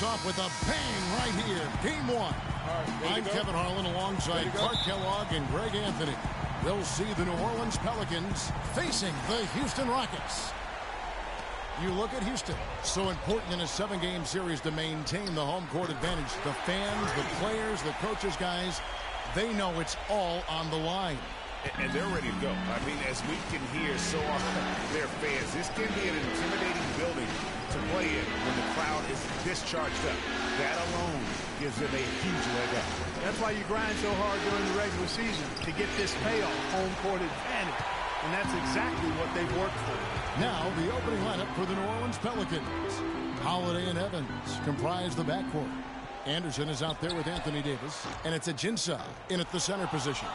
starts off with a bang right here. Game one. I'm Kevin Harlan alongside Clark Kellogg and Greg Anthony. We'll see the New Orleans Pelicans facing the Houston Rockets. You look at Houston. So important in a 7-game series to maintain the home court advantage. The fans, the players, the coaches, guys, they know it's all on the line. And they're ready to go. I mean, as we can hear so often, their fans, this can be an intimidating building to play in when the crowd is this charged up. That alone gives them a huge leg up. That's why you grind so hard during the regular season, to get this payoff, home court advantage. And that's exactly what they've worked for. Now, the opening lineup for the New Orleans Pelicans. Holiday and Evans comprise the backcourt. Anderson is out there with Anthony Davis, and it's Ajinça in at the center position.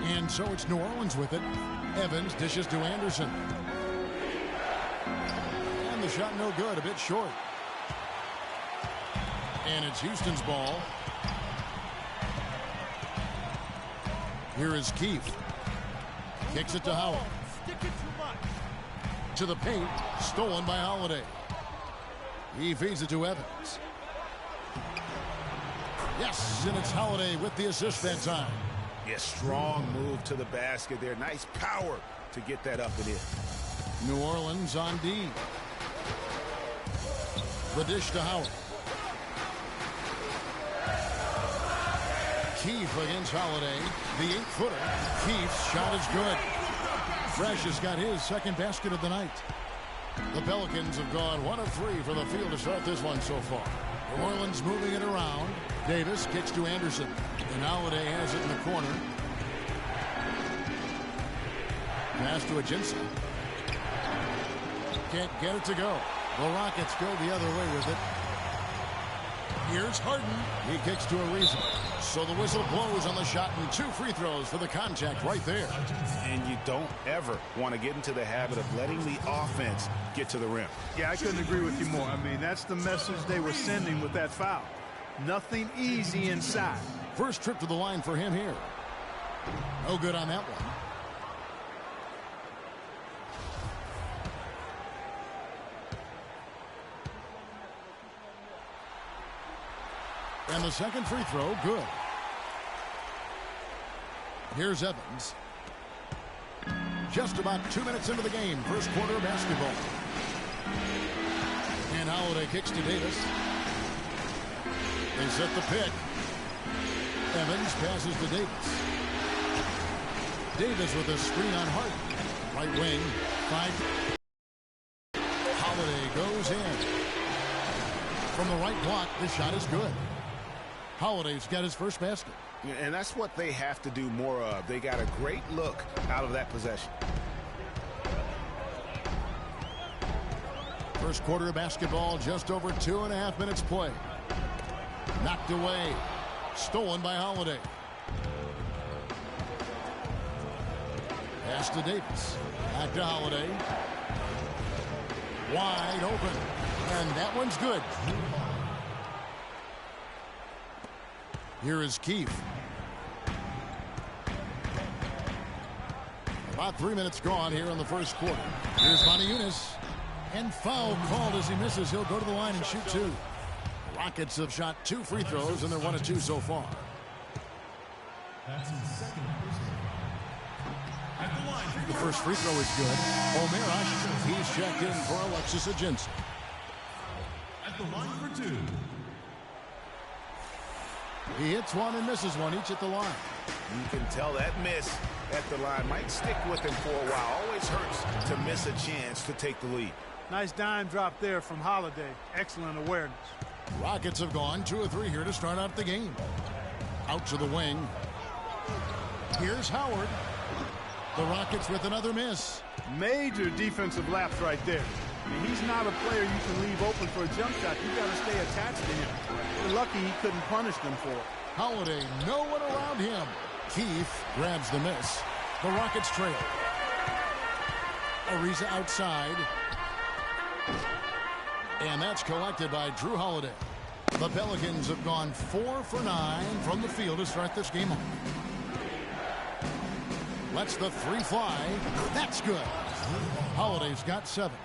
And so it's New Orleans with it. Evans dishes to Anderson. And the shot no good, a bit short. And it's Houston's ball. Here is Keith. Kicks it to Howard. To the paint, stolen by Holiday. He feeds it to Evans. Yes, and it's Holiday with the assist that time. Yeah, strong move to the basket there. Nice power to get that up and in. New Orleans on D. The dish to Howard. Keith against Holiday. The 8-footer. Keith's shot is good. Fresh has got his second basket of the night. The Pelicans have gone 1 of 3 from the field to start this one so far. New Orleans moving it around. Davis kicks to Anderson. And Holiday has it in the corner. Pass to Ajinça. Can't get it to go. The Rockets go the other way with it. Here's Harden. He kicks to Ariza. So the whistle blows on the shot and 2 free throws for the contact right there. And you don't ever want to get into the habit of letting the offense get to the rim. Yeah, I couldn't agree with you more. I mean, that's the message they were sending with that foul. Nothing easy inside. First trip to the line for him here. No good on that one. And the second free throw, good. Here's Evans. Just about 2 minutes into the game, first quarter of basketball. And Holiday kicks to Davis. They set the pick. Evans passes to Davis. Davis with a screen on Harden. Right wing. 5. Holiday goes in. From the right block, the shot is good. Holiday's got his first basket. And that's what they have to do more of. They got a great look out of that possession. First quarter of basketball, just over 2.5 minutes play. Knocked away. Stolen by Holiday. Pass to Davis. Back to Holiday. Wide open. And that one's good. Here is Keith. About 3 minutes gone here in the first quarter. Here's Eunice. And foul called as he misses. He'll go to the line and shoot 2. The Rockets have shot 2 free throws, and they're 1 of 2 so far. The first free throw is good. Omer, he's checked in for Alexis Ajinça. At the line for 2. He hits one and misses one, each at the line. You can tell that miss at the line might stick with him for a while. Always hurts to miss a chance to take the lead. Nice dime drop there from Holiday. Excellent awareness. Rockets have gone 2 of 3 here to start out the game. Out to the wing. Here's Howard. The Rockets with another miss. Major defensive lapse right there. I mean, he's not a player you can leave open for a jump shot. You've got to stay attached to him. We're lucky he couldn't punish them for it. Holiday, no one around him. Keith grabs the miss. The Rockets trail. Ariza outside. And that's collected by Drew Holiday. The Pelicans have gone 4 for 9 from the field to start this game off. Lets the 3 fly. That's good. Holiday's got 7.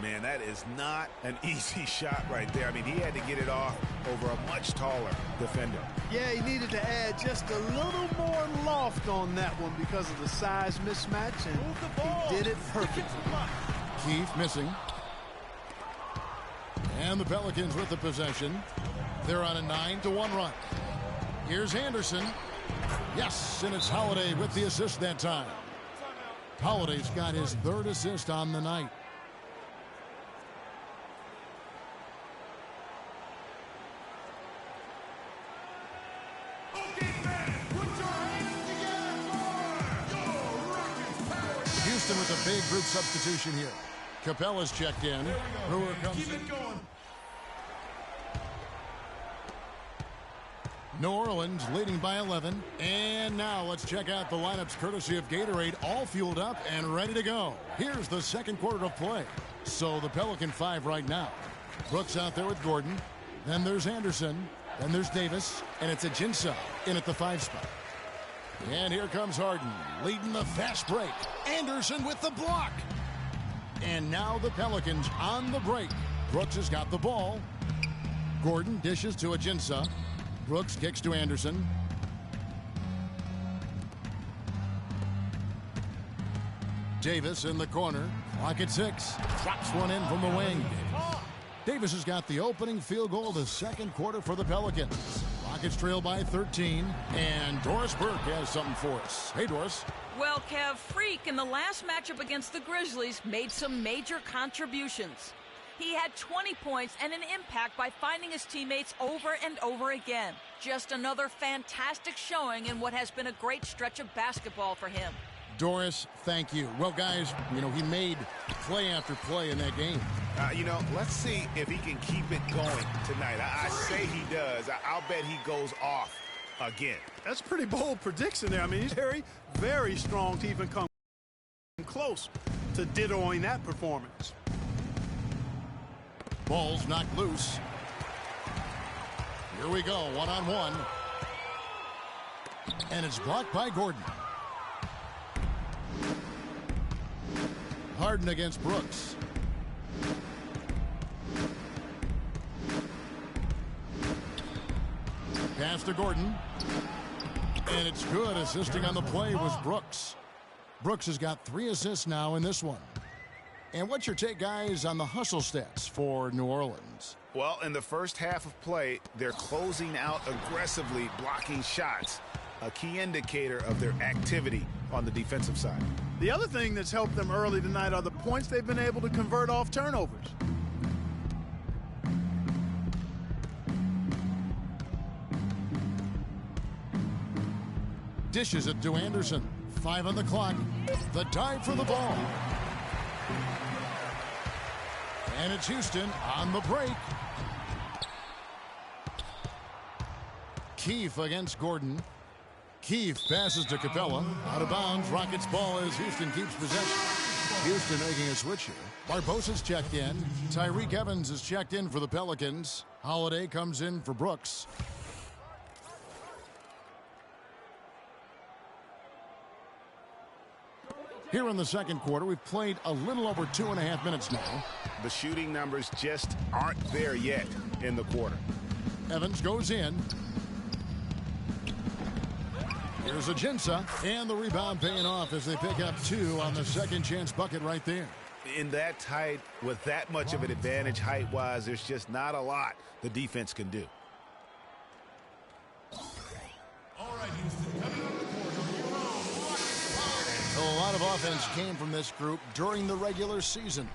Man, that is not an easy shot right there. I mean, he had to get it off over a much taller defender. Yeah, he needed to add just a little more loft on that one because of the size mismatch, and he did it perfectly. Keith missing. And the Pelicans with the possession. They're on a 9-1 run. Here's Anderson. Yes, and it's Holiday with the assist that time. Holiday's got his third assist on the night. Houston with a big group substitution here. Capella's checked in. Brewer comes in. New Orleans leading by 11. And now let's check out the lineups courtesy of Gatorade, all fueled up and ready to go. Here's the second quarter of play. So the Pelican 5 right now. Brooks out there with Gordon. Then there's Anderson. Then there's Davis. And it's Ajinça in at the 5 spot. And here comes Harden leading the fast break. Anderson with the block. And now the Pelicans on the break. Brooks has got the ball. Gordon dishes to Ajinça. Brooks kicks to Anderson. Davis in the corner. Clock at 6. Drops one in from the wing. Davis has got the opening field goal of the second quarter for the Pelicans. Rockets trail by 13. And Doris Burke has something for us. Hey, Doris. Well, Kev, Freak in the last matchup against the Grizzlies made some major contributions. He had 20 points and an impact by finding his teammates over and over again. Just another fantastic showing in what has been a great stretch of basketball for him. Doris, thank you. Well, guys, he made play after play in that game. Let's see if he can keep it going tonight. I say he does. I'll bet he goes off again. That's a pretty bold prediction there. I mean, he's very, very strong to even come close to dittoing that performance. Ball's knocked loose. Here we go, one-on-one. And it's blocked by Gordon. Harden against Brooks. Pass to Gordon. And it's good. Assisting on the play was Brooks. Brooks has got 3 assists now in this one. And what's your take, guys, on the hustle stats for New Orleans? Well, in the first half of play, they're closing out aggressively, blocking shots, a key indicator of their activity on the defensive side. The other thing that's helped them early tonight are the points they've been able to convert off turnovers. Dishes it to Anderson. 5 on the clock. The dive for the ball. And it's Houston on the break. Keefe against Gordon. Keefe passes to Capella. Out of bounds. Rockets ball as Houston keeps possession. Houston making a switch here. Barbosa's checked in. Tyreek Evans is checked in for the Pelicans. Holiday comes in for Brooks. Here in the second quarter, we've played a little over 2.5 minutes now. The shooting numbers just aren't there yet in the quarter. Evans goes in. Here's Ajinça, and the rebound paying off as they pick up 2 on the second chance bucket right there. In that tight, with that much of an advantage height-wise, there's just not a lot the defense can do. All right, Houston, coming up the court, A lot of offense came from this group during the regular season.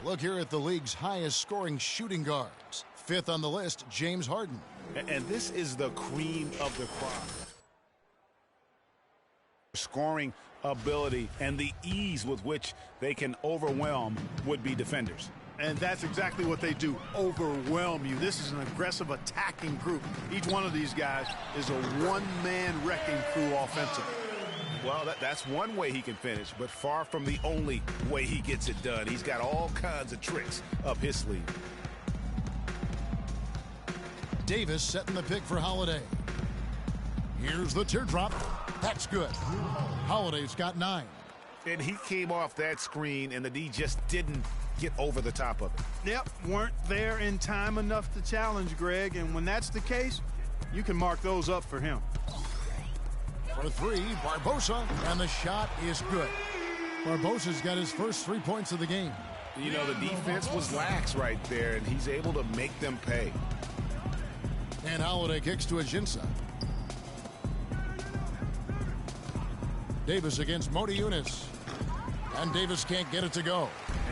Look here at the league's highest scoring shooting guards. 5th on the list, James Harden. And this is the cream of the crop. Scoring ability and the ease with which they can overwhelm would-be defenders. And that's exactly what they do, overwhelm you. This is an aggressive attacking group. Each one of these guys is a one-man wrecking crew offensively. Well, that's one way he can finish, but far from the only way he gets it done. He's got all kinds of tricks up his sleeve. Davis setting the pick for Holiday. Here's the teardrop. That's good. Holiday's got 9. And he came off that screen, and the D just didn't get over the top of it. Yep, weren't there in time enough to challenge Greg, and when that's the case, you can mark those up for him. For three, Barbosa, and the shot is good. Barbosa's got his first 3 points of the game. You know, the defense was lax right there, and he's able to make them pay. And Holiday kicks to Ajinça. Davis against Modi Yunus. And Davis can't get it to go.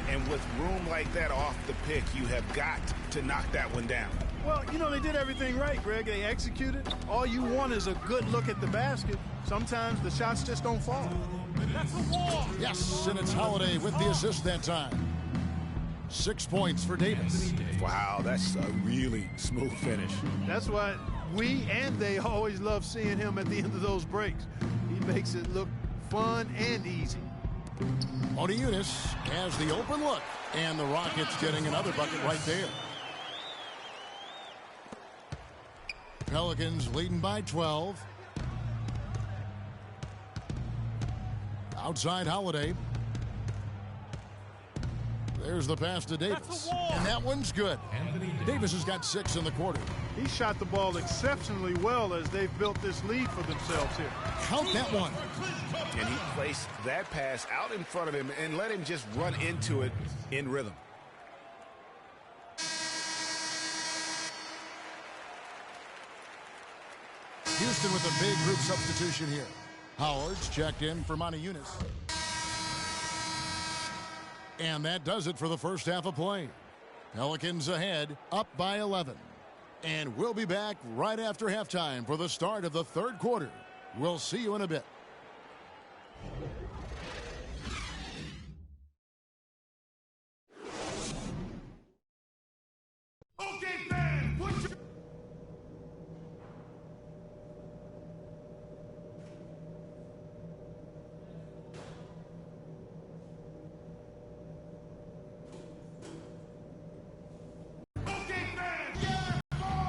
And with room like that off the pick, you have got to knock that one down. Well, you know, they did everything right, Greg. They executed. All you want is a good look at the basket. Sometimes the shots just don't fall. That's a wall. Yes, and it's Holiday with the assist that time. 6 points for Davis. Wow, that's a really smooth finish. That's why we and they always love seeing him at the end of those breaks. He makes it look fun and easy. Modi Yunus has the open look, and the Rockets getting another bucket right there. Pelicans leading by 12. Outside Holiday. There's the pass to Davis. And that one's good. Davis has got 6 in the quarter. He shot the ball exceptionally well as they've built this lead for themselves here. Count that one. And he placed that pass out in front of him and let him just run into it in rhythm. Houston with a big group substitution here. Howard's checked in for Moni Yunus. And that does it for the first half of play. Pelicans ahead, up by 11. And we'll be back right after halftime for the start of the third quarter. We'll see you in a bit. Okay, fans, put your...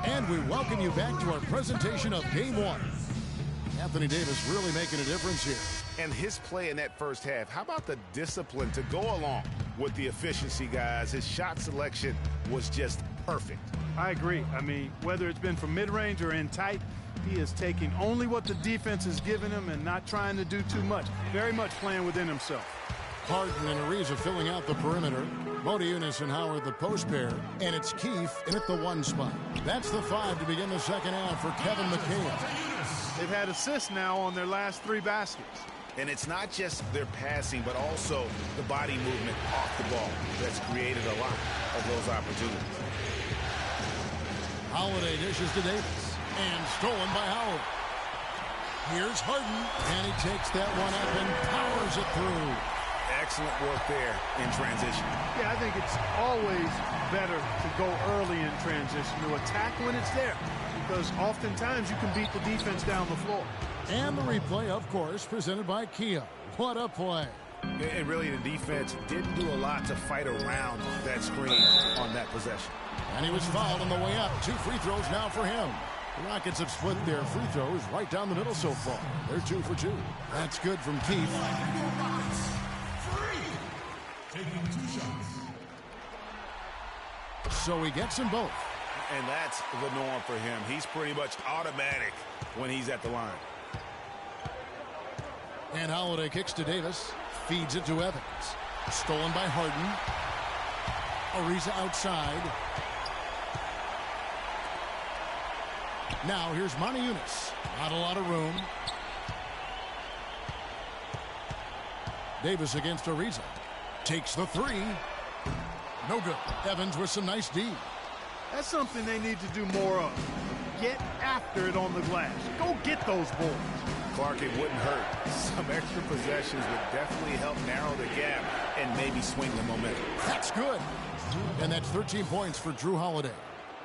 And we welcome you back to our presentation of Game 1. Anthony Davis really making a difference here. And his play in that first half, how about the discipline to go along with the efficiency, guys? His shot selection was just perfect. I agree. I mean, whether it's been from mid-range or in tight, he is taking only what the defense is giving him and not trying to do too much. Very much playing within himself. Harden and Ariza filling out the perimeter. Modi Yunus and Howard the post pair. And it's Keefe in at the 1 spot. That's the 5 to begin the second half for Kevin McHale. They've had assists now on their last 3 baskets. And it's not just their passing, but also the body movement off the ball that's created a lot of those opportunities. Holiday dishes to Davis. And stolen by Howard. Here's Harden. And he takes that one up and powers it through. Excellent work there in transition. Yeah, I think it's always better to go early in transition, to attack when it's there, because oftentimes you can beat the defense down the floor. And the replay, of course, presented by Kia. What a play. And really, the defense didn't do a lot to fight around that screen on that possession. And he was fouled on the way up. 2 free throws now for him. The Rockets have split their free throws right down the middle so far. They're 2 for 2. That's good from Keefe. Taking 2 shots. So he gets them both. And that's the norm for him. He's pretty much automatic when he's at the line. And Holiday kicks to Davis. Feeds it to Evans. Stolen by Harden. Ariza outside. Now here's Moni Yunus. Not a lot of room. Davis against Ariza. Takes the 3. No good. Evans with some nice D. That's something they need to do more of. Get after it on the glass. Go get those boards. Clark, it wouldn't hurt. Some extra possessions would definitely help narrow the gap and maybe swing the momentum. That's good. And that's 13 points for Drew Holiday.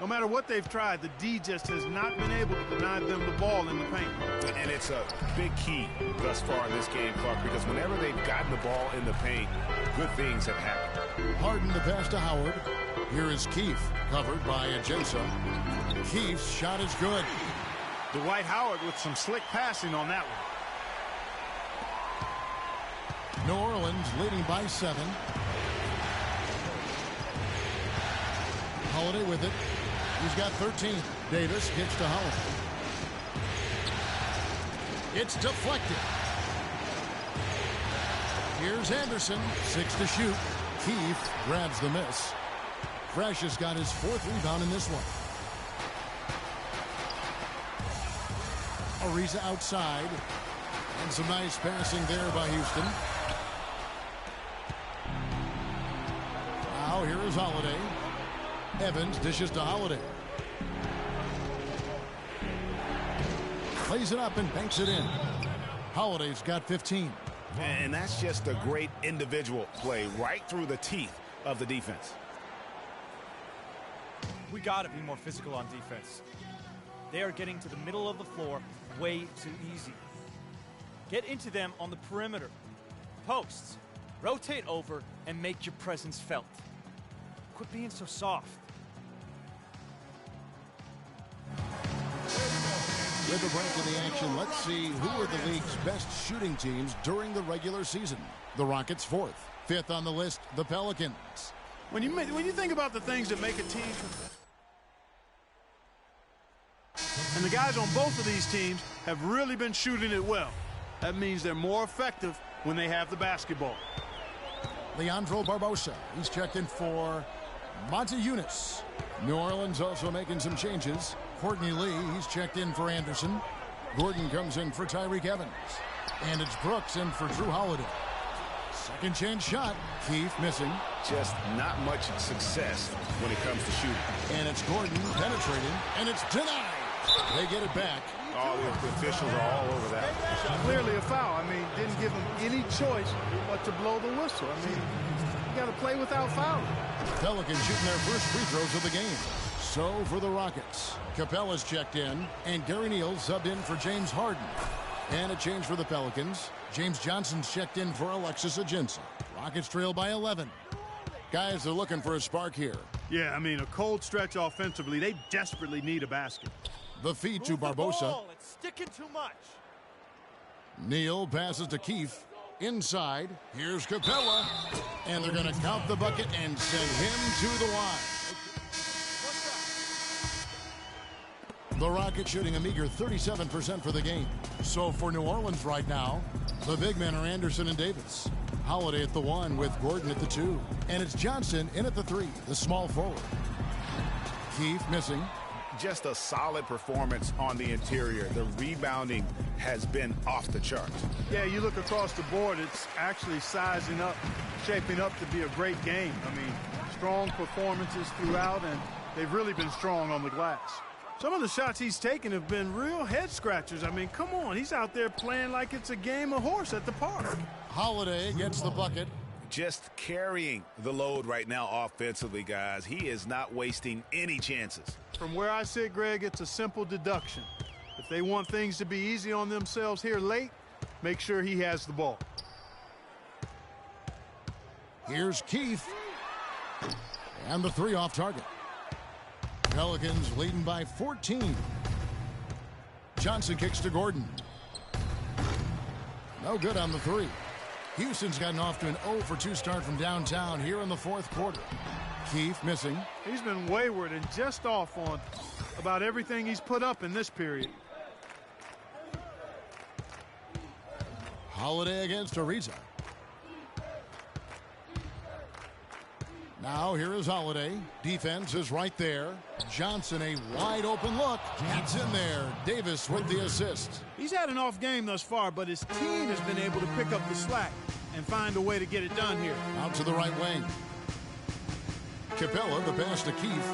No matter what they've tried, the D just has not been able to deny them the ball in the paint. And it's a big key thus far in this game, Clark, because whenever they've gotten the ball in the paint, good things have happened. Harden the pass to Howard. Here is Keefe, covered by Ajinça. Keefe's shot is good. Dwight Howard with some slick passing on that one. New Orleans leading by 7. Holiday with it. He's got 13. Davis gets to Holiday. It's deflected. Here's Anderson. 6 to shoot. Keith grabs the miss. Fresh has got his 4th rebound in this one. Ariza outside. And some nice passing there by Houston. Now here is Holiday. Evans dishes to Holiday. Plays it up and banks it in. Holiday's got 15. And that's just a great individual play right through the teeth of the defense. We got to be more physical on defense. They are getting to the middle of the floor way too easy. Get into them on the perimeter. Posts. Rotate over and make your presence felt. Quit being so soft. With a break in the action, let's see who are the league's best shooting teams during the regular season. The Rockets 4th. 5th on the list, the Pelicans. When you think about the things that make a team, and the guys on both of these teams have really been shooting it well. That means they're more effective when they have the basketball. Leandro Barbosa. He's checked in for Monte Eunice. New Orleans also making some changes. Courtney Lee, he's checked in for Anderson. Gordon comes in for Tyreke Evans. And it's Brooks in for Drew Holiday. Second chance shot. Keith missing. Just not much success when it comes to shooting. And it's Gordon penetrating. And it's denied. They get it back. All the officials are all over that. Clearly a foul. I mean, didn't give them any choice but to blow the whistle. I mean, you got to play without fouling. Pelicans shooting their first free throws of the game. So for the Rockets, Capella's checked in, and Gary Neal subbed in for James Harden. And a change for the Pelicans. James Johnson's checked in for Alexis Aginsa. Rockets trail by 11. Guys, they're looking for a spark here. Yeah, I mean, a cold stretch offensively. They desperately need a basket. The feed to Barbosa. It's sticking too much. Neal passes to Keith. Inside, here's Capella. And they're going to count the bucket and send him to the line. The Rockets shooting a meager 37% for the game. So for New Orleans right now, the big men are Anderson and Davis. Holiday at the 1 with Gordon at the 2. And it's Johnson in at the 3, the small forward. Keith missing. Just a solid performance on the interior. The rebounding has been off the charts. Yeah, you look across the board, it's actually sizing up, shaping up to be a great game. I mean, strong performances throughout, and they've really been strong on the glass. Some of the shots he's taken have been real head scratchers. I mean, come on, he's out there playing like it's a game of horse at the park. Holiday gets the bucket. Just carrying the load right now offensively, guys. He is not wasting any chances. From where I sit, Greg, it's a simple deduction. If they want things to be easy on themselves here late, make sure he has the ball. Here's Keith. And the 3 off target. Pelicans leading by 14. Johnson kicks to Gordon. No good on the 3. Houston's gotten off to an 0-for-2 start from downtown here in the 4th quarter. Keith missing. He's been wayward and just off on about everything he's put up in this period. Holiday against Ariza. Now here is Holiday. Defense is right there. Johnson, a wide open look. Gets in there. Davis with the assist. He's had an off game thus far, but his team has been able to pick up the slack and find a way to get it done here. Out to the right wing. Capella, the pass to Keith.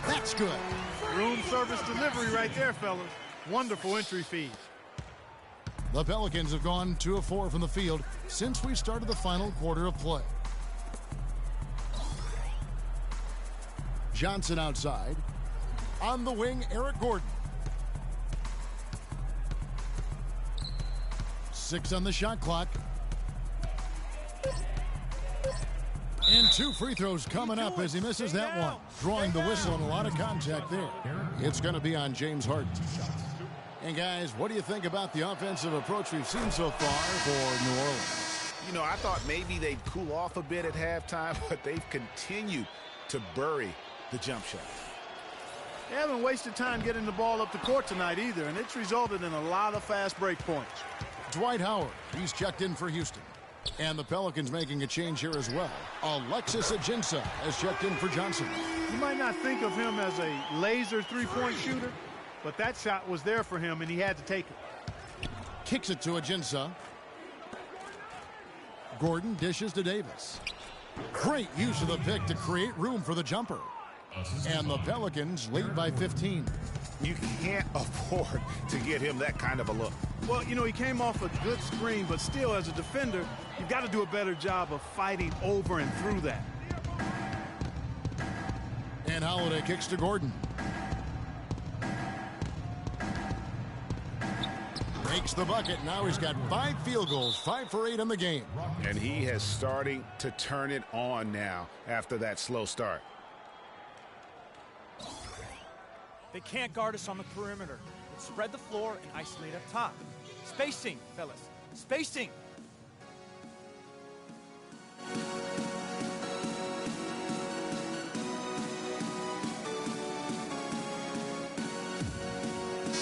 That's good. Room service delivery right there, fellas. Wonderful entry feed. The Pelicans have gone 2 of 4 from the field since we started the final quarter of play. Johnson outside. On the wing, Eric Gordon. 6 on the shot clock. And 2 free throws coming up as he misses that one. Drawing the whistle and a lot of contact there. It's going to be on James Harden. And guys, what do you think about the offensive approach we've seen so far for New Orleans? You know, I thought maybe they'd cool off a bit at halftime, but they've continued to bury the jump shot. They haven't wasted time getting the ball up the court tonight either, and it's resulted in a lot of fast break points. Dwight Howard, he's checked in for Houston. And the Pelicans making a change here as well. Alexis Ajinça has checked in for Johnson. You might not think of him as a laser three-point shooter, but that shot was there for him, and he had to take it. Kicks it to Ajinça. Gordon dishes to Davis. Great use of the pick to create room for the jumper. And the Pelicans lead by 15. You can't afford to get him that kind of a look. Well, you know, he came off a good screen, but still, as a defender, you've got to do a better job of fighting over and through that. And Holiday kicks to Gordon. Makes the bucket. Now he's got 5 field goals, 5 for 8 in the game. And he has starting to turn it on now after that slow start. They can't guard us on the perimeter. Let's spread the floor and isolate up top. Spacing, fellas. Spacing.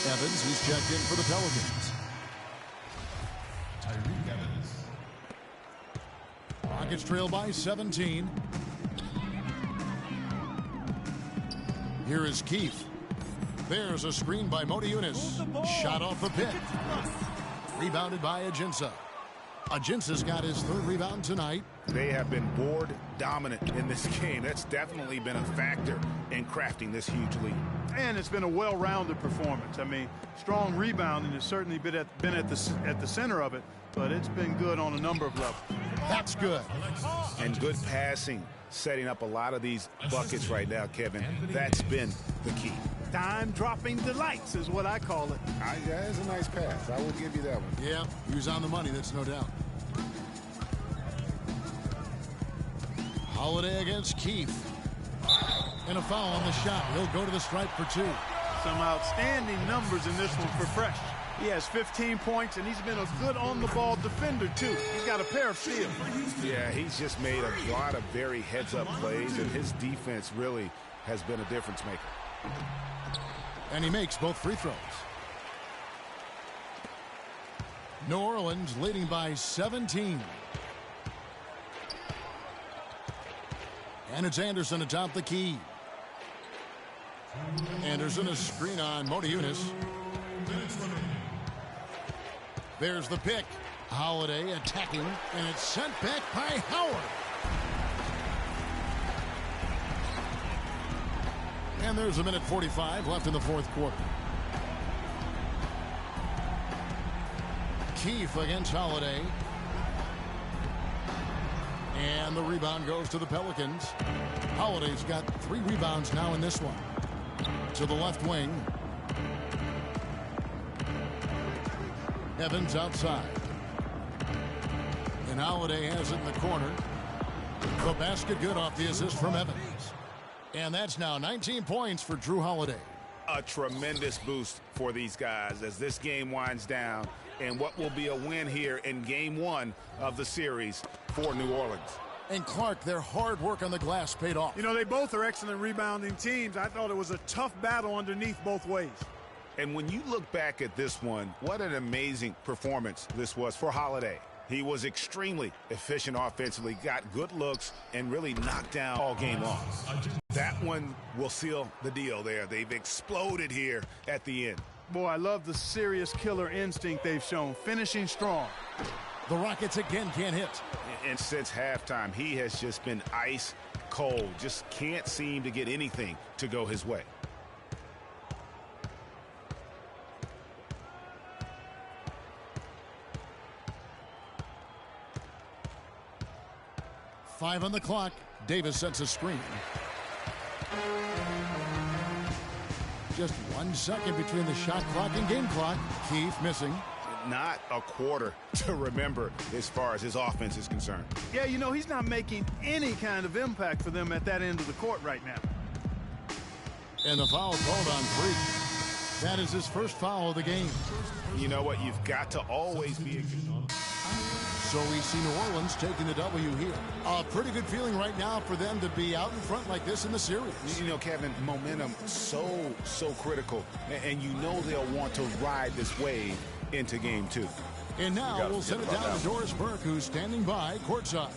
Evans, he's checked in for the Pelicans. Tyreke Evans. Rockets trail by 17. Here is Keefe. There's a screen by Motiejunas. Shot off the pick. Rebounded by Ajinça. Ajinça's got his 3rd rebound tonight. They have been board dominant in this game. That's definitely been a factor in crafting this huge lead. And it's been a well-rounded performance. I mean, strong rebounding has certainly been at the center of it, but it's been good on a number of levels. That's good. And good passing, setting up a lot of these buckets right now, Kevin. That's been the key. Time-dropping delights is what I call it. That is a nice pass. I will give you that one. Yeah, he was on the money, that's no doubt. Holiday against Keefe. And a foul on the shot. He'll go to the stripe for 2. Some outstanding numbers in this one for Fresh. He has 15 points, and he's been a good on-the-ball defender, too. He's got a pair of steals. Yeah, he's just made a lot of very heads-up plays, and his defense really has been a difference maker. And he makes both free throws. New Orleans leading by 17. And it's Anderson atop the key. Anderson, a screen on Motiejunas. There's the pick. Holiday attacking, and it's sent back by Howard. And there's a minute 45 left in the 4th quarter. Keefe against Holiday. And the rebound goes to the Pelicans. Holiday's got 3 rebounds now in this one. To the left wing. Evans outside. And Holiday has it in the corner. The basket good off the assist from Evans. And that's now 19 points for Jrue Holiday. A tremendous boost for these guys as this game winds down and what will be a win here in game 1 of the series for New Orleans. And Clark, their hard work on the glass paid off. You know, they both are excellent rebounding teams. I thought it was a tough battle underneath both ways. And when you look back at this one, what an amazing performance this was for Holiday. He was extremely efficient offensively, got good looks, and really knocked down all game long. That one will seal the deal there. They've exploded here at the end. Boy, I love the serious killer instinct they've shown, finishing strong. The Rockets again can't hit. And since halftime, he has just been ice cold. Just can't seem to get anything to go his way. Five on the clock. Davis sets a screen. Just 1 second between the shot clock and game clock. Keefe missing. Not a quarter to remember as far as his offense is concerned. Yeah, you know, he's not making any kind of impact for them at that end of the court right now. And the foul called on Freak. That is his first foul of the game. You know what? You've got to always be So we see New Orleans taking the W here. A pretty good feeling right now for them to be out in front like this in the series. You know, Kevin, momentum so critical. And you know they'll want to ride this wave into game 2. And now we'll send it down to Doris Burke, who's standing by courtside.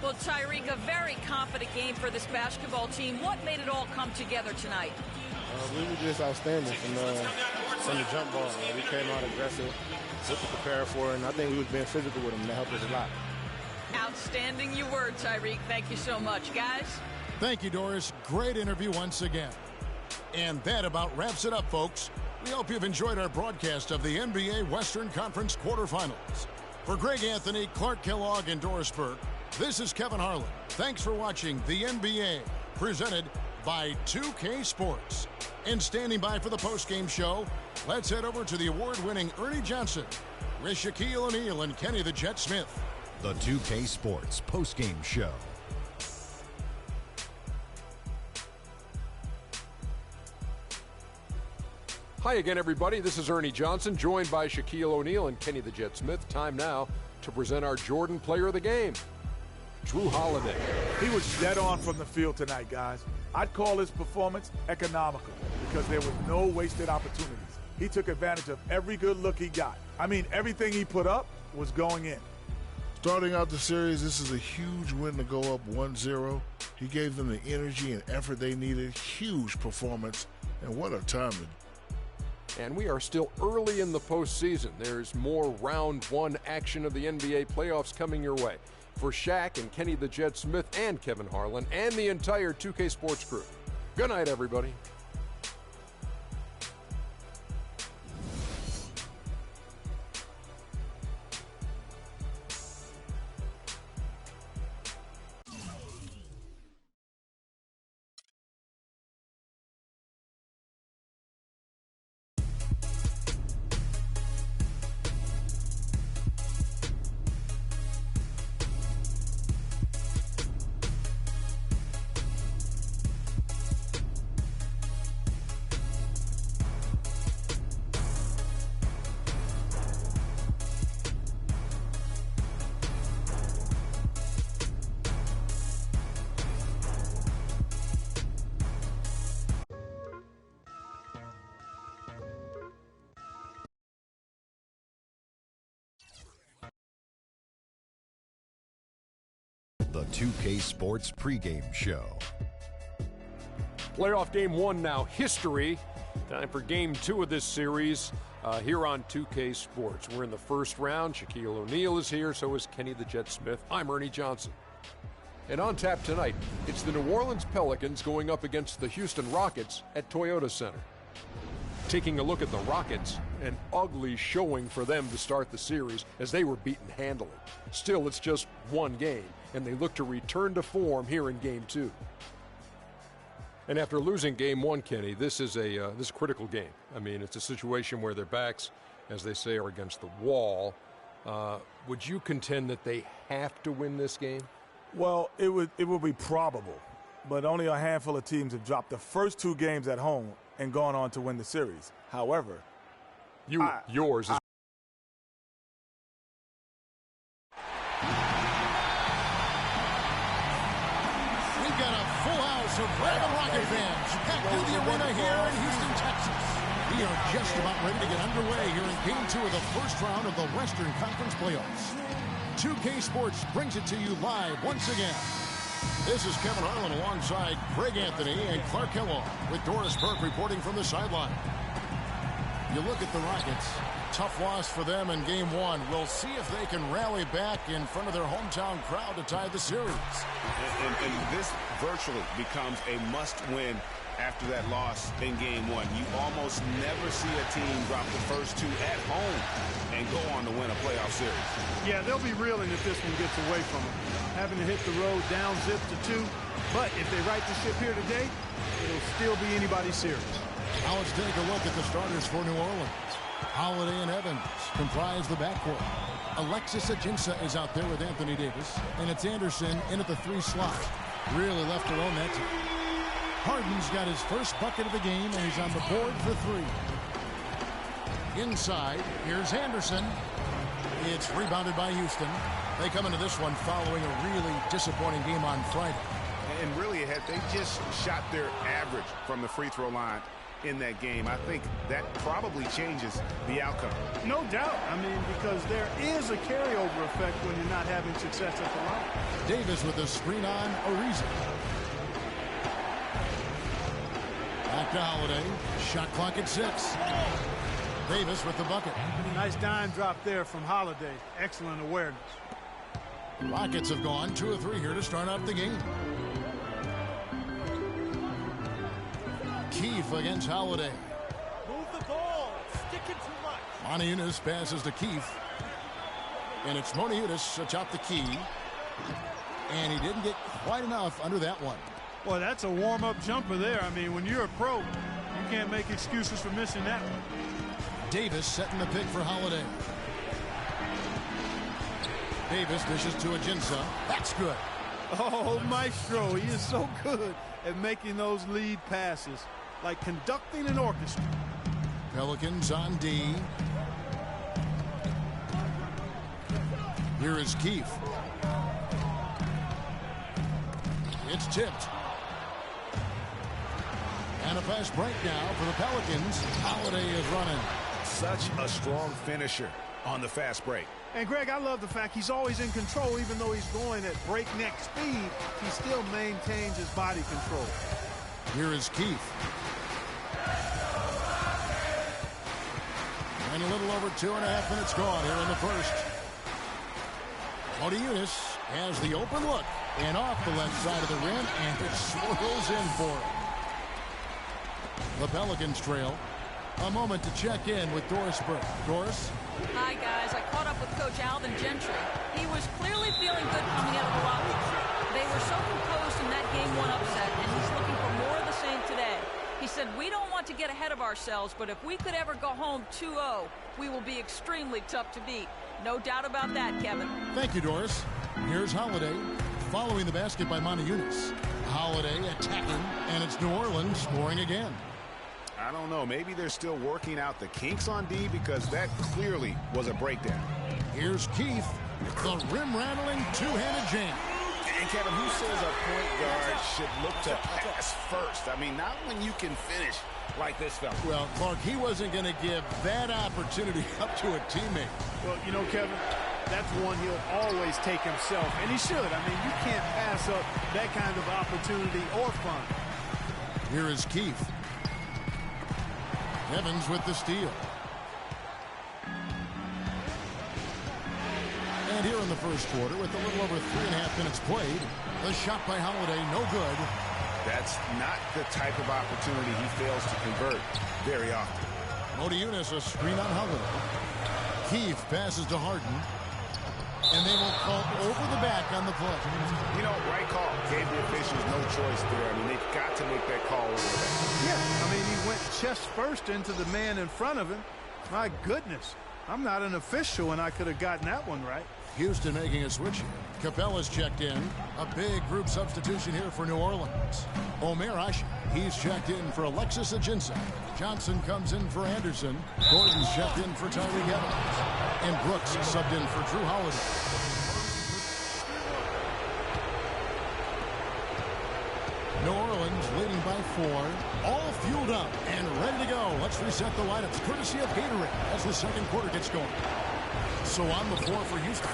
Well, Tyreek, a very confident game for this basketball team. What made it all come together tonight? We were just outstanding from the jump ball. We came out aggressive, what to prepare for, and I think we was being physical with them. That helped us a lot. Outstanding you were, Tyreek. Thank you so much, guys. Thank you, Doris. Great interview once again. And that about wraps it up, folks. We hope you've enjoyed our broadcast of the NBA Western Conference quarterfinals. For Greg Anthony, Clark Kellogg, and Doris Burke, this is Kevin Harlan. Thanks for watching the NBA, presented by 2K Sports. And standing by for the postgame show, let's head over to the award-winning Ernie Johnson with Shaquille O'Neal and Kenny the Jet Smith. The 2K Sports postgame show. Hi again, everybody. This is Ernie Johnson, joined by Shaquille O'Neal and Kenny the Jet Smith. Time now to present our Jordan Player of the Game, Drew Holiday. He was dead on from the field tonight, guys. I'd call his performance economical because there was no wasted opportunities. He took advantage of every good look he got. I mean, everything he put up was going in. Starting out the series, this is a huge win to go up 1-0. He gave them the energy and effort they needed. Huge performance, and what a time to And we are still early in the postseason. There's more round one action of the NBA playoffs coming your way. For Shaq and Kenny the Jet Smith and Kevin Harlan and the entire 2K Sports crew. Good night, everybody. The 2K Sports pregame show. Playoff game 1 now, history. Time for game 2 of this series here on 2K Sports. We're in the first round. Shaquille O'Neal is here, so is Kenny the Jet Smith. I'm Ernie Johnson. And on tap tonight, it's the New Orleans Pelicans going up against the Houston Rockets at Toyota Center. Taking a look at the Rockets, an ugly showing for them to start the series as they were beaten handily. Still, it's just one game, and they look to return to form here in game 2. And after losing game 1, Kenny, this is a critical game. I mean, it's a situation where their backs, as they say, are against the wall. Would you contend that they have to win this game? Well, it would be probable, but only a handful of teams have dropped the first 2 games at home and gone on to win the series. However, yours is. We've got a full house of Red and Rocket fans packed through the arena here in Houston, Texas. We are just about ready to get underway here in Game 2 of the first round of the Western Conference playoffs. 2K Sports brings it to you live once again. This is Kevin Harlan alongside Greg Anthony and Clark Kellogg with Doris Burke reporting from the sideline. You look at the Rockets, tough loss for them in game one. We'll see if they can rally back in front of their hometown crowd to tie the series. And this virtually becomes a must-win after that loss in game one. You almost never see a team drop the first two at home and go on to win a playoff series. Yeah, they'll be reeling if this one gets away from them. Having to hit the road down zip to 2. But if they right the ship here today, it'll still be anybody's series. Now let's take a look at the starters for New Orleans. Holiday and Evans comprise the backcourt. Alexis Ajinça is out there with Anthony Davis, and it's Anderson in at the 3 slot. Really left alone that time. Harden's got his first bucket of the game, and he's on the board for 3. Inside, here's Anderson. It's rebounded by Houston. They come into this one following a really disappointing game on Friday. And really, had they just shot their average from the free throw line in that game, I think that probably changes the outcome. No doubt. I mean, because there is a carryover effect when you're not having success at the line. Davis with a screen on Ariza. Back to Holiday. Shot clock at 6. Davis with the bucket. Nice dime drop there from Holiday. Excellent awareness. Rockets have gone 2 of 3 here to start out the game. Keefe against Holiday. Move the ball. Sticking too much. Moniunas passes to Keefe. And it's Moniunas atop the key. And he didn't get quite enough under that one. Boy, that's a warm-up jumper there. I mean, when you're a pro, you can't make excuses for missing that one. Davis setting the pick for Holiday. Davis dishes to Ajinça. That's good. Oh, Maestro, he is so good at making those lead passes, like conducting an orchestra. Pelicans on D. Here is Keefe. It's tipped. And a fast break now for the Pelicans. Holiday is running. Such a strong finisher on the fast break. And, Greg, I love the fact he's always in control. Even though he's going at breakneck speed, he still maintains his body control. Here is Keefe. And a little over 2.5 minutes gone here in the first. Moniunas has the open look. And off the left side of the rim, and it swirls in for him. The Pelicans trail. A moment to check in with Doris Burke. Doris? Hi, guys. I caught up with Coach Alvin Gentry. He was clearly feeling good coming out of the locker room. They were so composed in that Game 1 upset, and he's looking for more of the same today. He said, we don't want to get ahead of ourselves, but if we could ever go home 2-0, we will be extremely tough to beat. No doubt about that, Kevin. Thank you, Doris. Here's Holiday following the basket by Moniunas. Holiday attacking, and it's New Orleans scoring again. I don't know. Maybe they're still working out the kinks on D, because that clearly was a breakdown. Here's Keefe. The rim-rattling two-handed jam. And, Kevin, who says a point guard should look to pass first? I mean, not when you can finish like this fella. Well, Clark, he wasn't going to give that opportunity up to a teammate. Well, you know, Kevin, that's one he'll always take himself, and he should. I mean, you can't pass up that kind of opportunity or fun. Here is Keefe. Evans with the steal. And here in the first quarter, with a little over 3.5 minutes played, the shot by Holiday, no good. That's not the type of opportunity he fails to convert very often. Moniunas a screen on Holiday. Keefe passes to Harden. And they will call over the back on the play. You know, right call. Gave the officials no choice there. I mean, they've got to make that call over the back. Yeah, I mean, he went chest first into the man in front of him. My goodness. I'm not an official, and I could have gotten that one right. Houston making a switch here. Capella's checked in. A big group substitution here for New Orleans. Omer Ashi, he's checked in for Alexis Ajinça. Johnson comes in for Anderson. Gordon's checked in for Tyreke Evans. And Brooks subbed in for Drew Holiday. New Orleans leading by 4. All fueled up and ready to go. Let's reset the lineups courtesy of Gatorade as the second quarter gets going. So on the floor for Houston.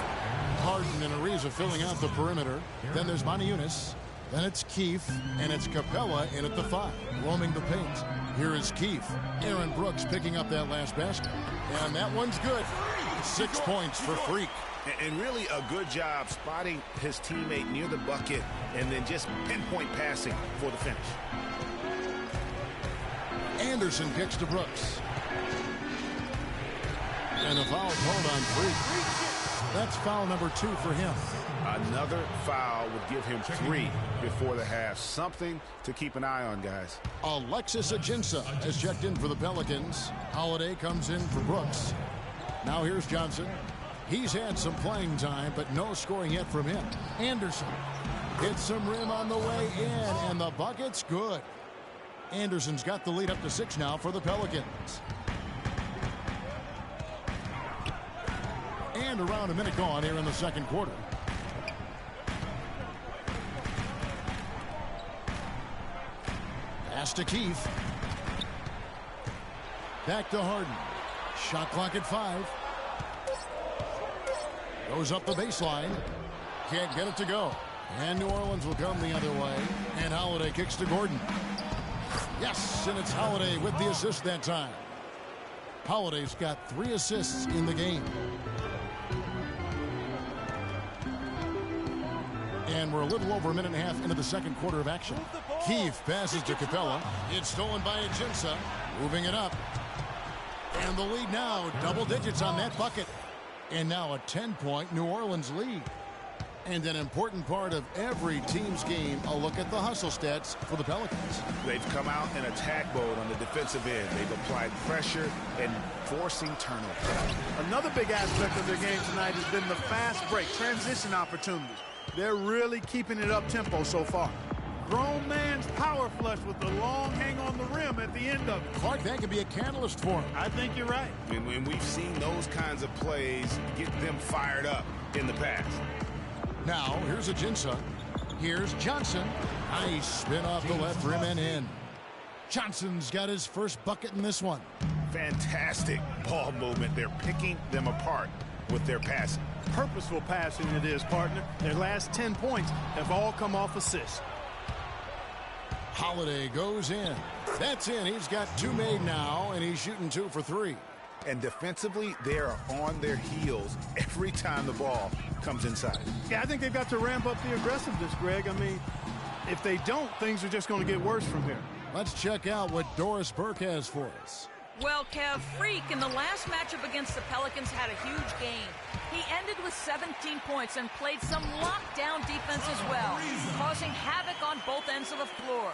Harden and Ariza filling out the perimeter. Then there's Moniunas. Then it's Keefe, and it's Capella in at the 5, roaming the paint. Here is Keefe. Aaron Brooks picking up that last basket. And that one's good. 6 points for Freak. And really a good job spotting his teammate near the bucket and then just pinpoint passing for the finish. Anderson kicks to Brooks. And a foul called on Freak. That's foul number 2 for him. Another foul would give him 3 before the half. Something to keep an eye on, guys. Alexis Ajinça has checked in for the Pelicans. Holiday comes in for Brooks. Now here's Johnson. He's had some playing time, but no scoring yet from him. Anderson hits some rim on the way in, and the bucket's good. Anderson's got the lead up to 6 now for the Pelicans. And around a minute gone here in the second quarter. Pass to Keefe. Back to Harden. Shot clock at 5. Goes up the baseline. Can't get it to go. And New Orleans will come the other way. And Holiday kicks to Gordon. Yes, and it's Holiday with the assist that time. Holiday's got 3 assists in the game. And we're a little over a minute and a half into the second quarter of action. Keefe passes to Capella. It's stolen by Ajinça. Moving it up. And the lead now, double digits on that bucket. And now a 10-point New Orleans lead. And an important part of every team's game, a look at the hustle stats for the Pelicans. They've come out in attack mode on the defensive end. They've applied pressure and forcing turnovers. Another big aspect of their game tonight has been the fast break, transition opportunities. They're really keeping it up tempo so far. Grown man's power flush with the long hang on the rim at the end of it. Clark, that could be a catalyst for him. I think you're right. And we've seen those kinds of plays get them fired up in the past. Now, here's Ajinça. Here's Johnson. Nice spin off the left rim and in. Johnson's got his first bucket in this one. Fantastic ball movement. They're picking them apart with their passing. Purposeful passing it is, partner. Their last 10 points have all come off assists. Holiday goes in. That's in. He's got 2 made now, and he's shooting 2 for 3. And defensively, they are on their heels every time the ball comes inside. Yeah, I think they've got to ramp up the aggressiveness, Greg. I mean, if they don't, things are just going to get worse from here. Let's check out what Doris Burke has for us. Well, Kev, Freak in the last matchup against the Pelicans had a huge game. He ended with 17 points and played some lockdown defense as well, causing havoc on both ends of the floor.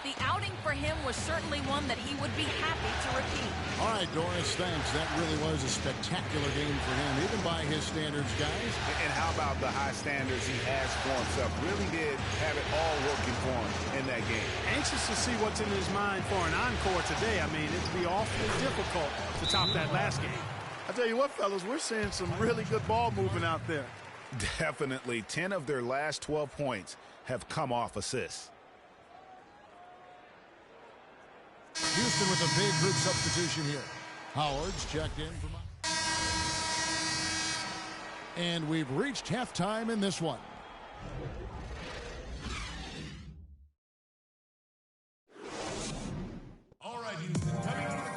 The outing for him was certainly one that he would be happy to repeat. All right, Doris, thanks. That really was a spectacular game for him, even by his standards, guys. And how about the high standards he has for himself? Really did have it all working for him in that game. Anxious to see what's in his mind for an encore today. I mean, it'd be awfully difficult to top that last game. I tell you what, fellas, we're seeing some really good ball movement out there. Definitely. 10 of their last 12 points have come off assists. Houston with a big group substitution here. Howard's checked in from... And we've reached halftime in this one. All right, Houston, coming to the...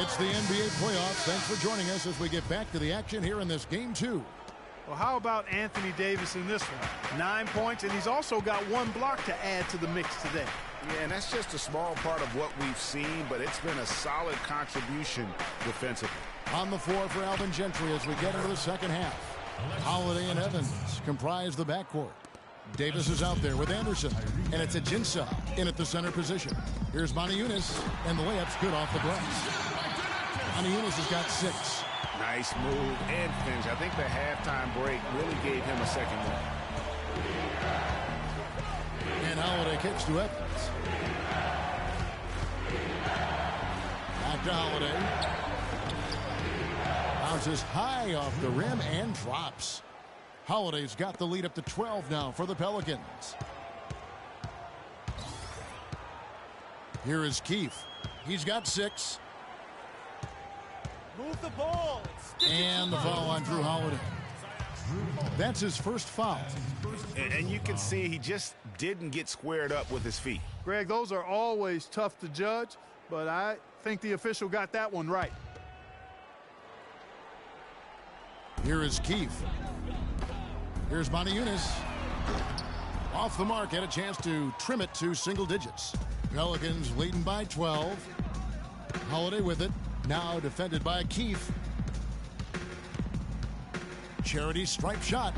It's the NBA playoffs. Thanks for joining us as we get back to the action here in this game 2. Well, how about Anthony Davis in this one? 9 points, and he's also got 1 block to add to the mix today. Yeah, and that's just a small part of what we've seen, but it's been a solid contribution defensively. On the floor for Alvin Gentry as we get into the second half. Holiday and Evans comprise the backcourt. Davis is out there with Anderson, and it's Ajinça in at the center position. Here's Moniunas, and the layup's good off the glass. Moniunas has got 6. Nice move and finish. I think the halftime break really gave him a second one. And Holiday kicks to Evans. Back to Holiday. Bounces high off the rim and drops. Holiday's got the lead up to 12 now for the Pelicans. Here is Keefe. He's got 6. Move the ball. And the foul on Drew Holiday. That's his first foul. And you can see he just didn't get squared up with his feet. Greg, those are always tough to judge, but I think the official got that one right. Here is Keefe. Here's Moniunas. Off the mark, had a chance to trim it to single digits. Pelicans leading by 12. Holiday with it. Now defended by Keefe. Charity stripe shot.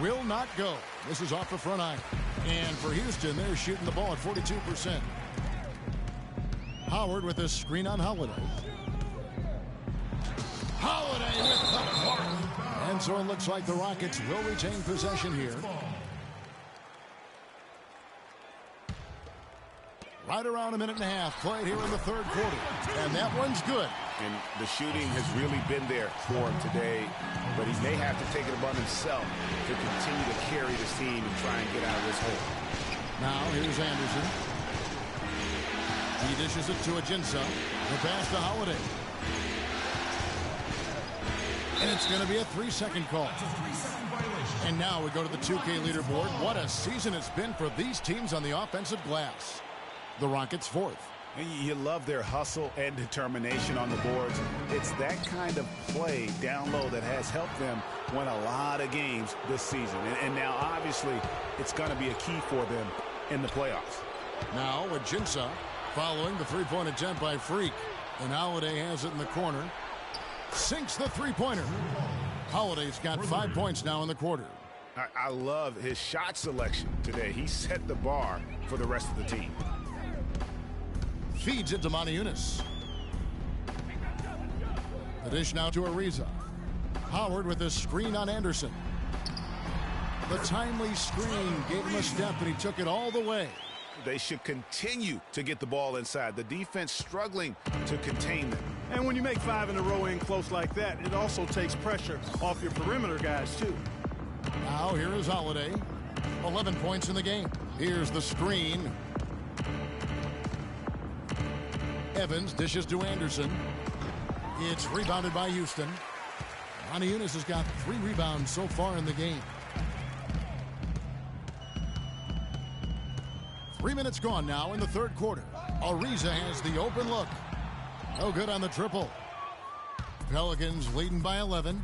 Will not go. This is off the front iron. And for Houston, they're shooting the ball at 42%. Howard with a screen on Holiday. Holiday with the mark. And so it looks like the Rockets will retain possession here. Right around a minute and a half played here in the third quarter. And that one's good. And the shooting has really been there for him today, but he may have to take it upon himself to continue to carry this team and try and get out of this hole. Now here's Anderson. He dishes it to Ajinça. The pass to Holiday. And it's going to be a 3-second call. And now we go to the 2K leaderboard. What a season it's been for these teams on the offensive glass. The Rockets 4th. You love their hustle and determination on the boards. It's that kind of play down low that has helped them win a lot of games this season. And now, obviously, it's going to be a key for them in the playoffs. Now, Ajinça following the three-point attempt by Freak. And Holiday has it in the corner. Sinks the three-pointer. Holiday's got 5 points now in the quarter. I love his shot selection today. He set the bar for the rest of the team. Feeds it to Moniunas. The dish now to Ariza. Howard with a screen on Anderson. The timely screen gave him a step, and he took it all the way. They should continue to get the ball inside. The defense struggling to contain them. And when you make 5 in a row in close like that, it also takes pressure off your perimeter guys, too. Now here is Holiday. 11 points in the game. Here's the screen. Evans dishes to Anderson. It's rebounded by Houston. Moniunas has got 3 rebounds so far in the game. 3 minutes gone now in the third quarter. Ariza has the open look. No good on the triple. Pelicans leading by 11.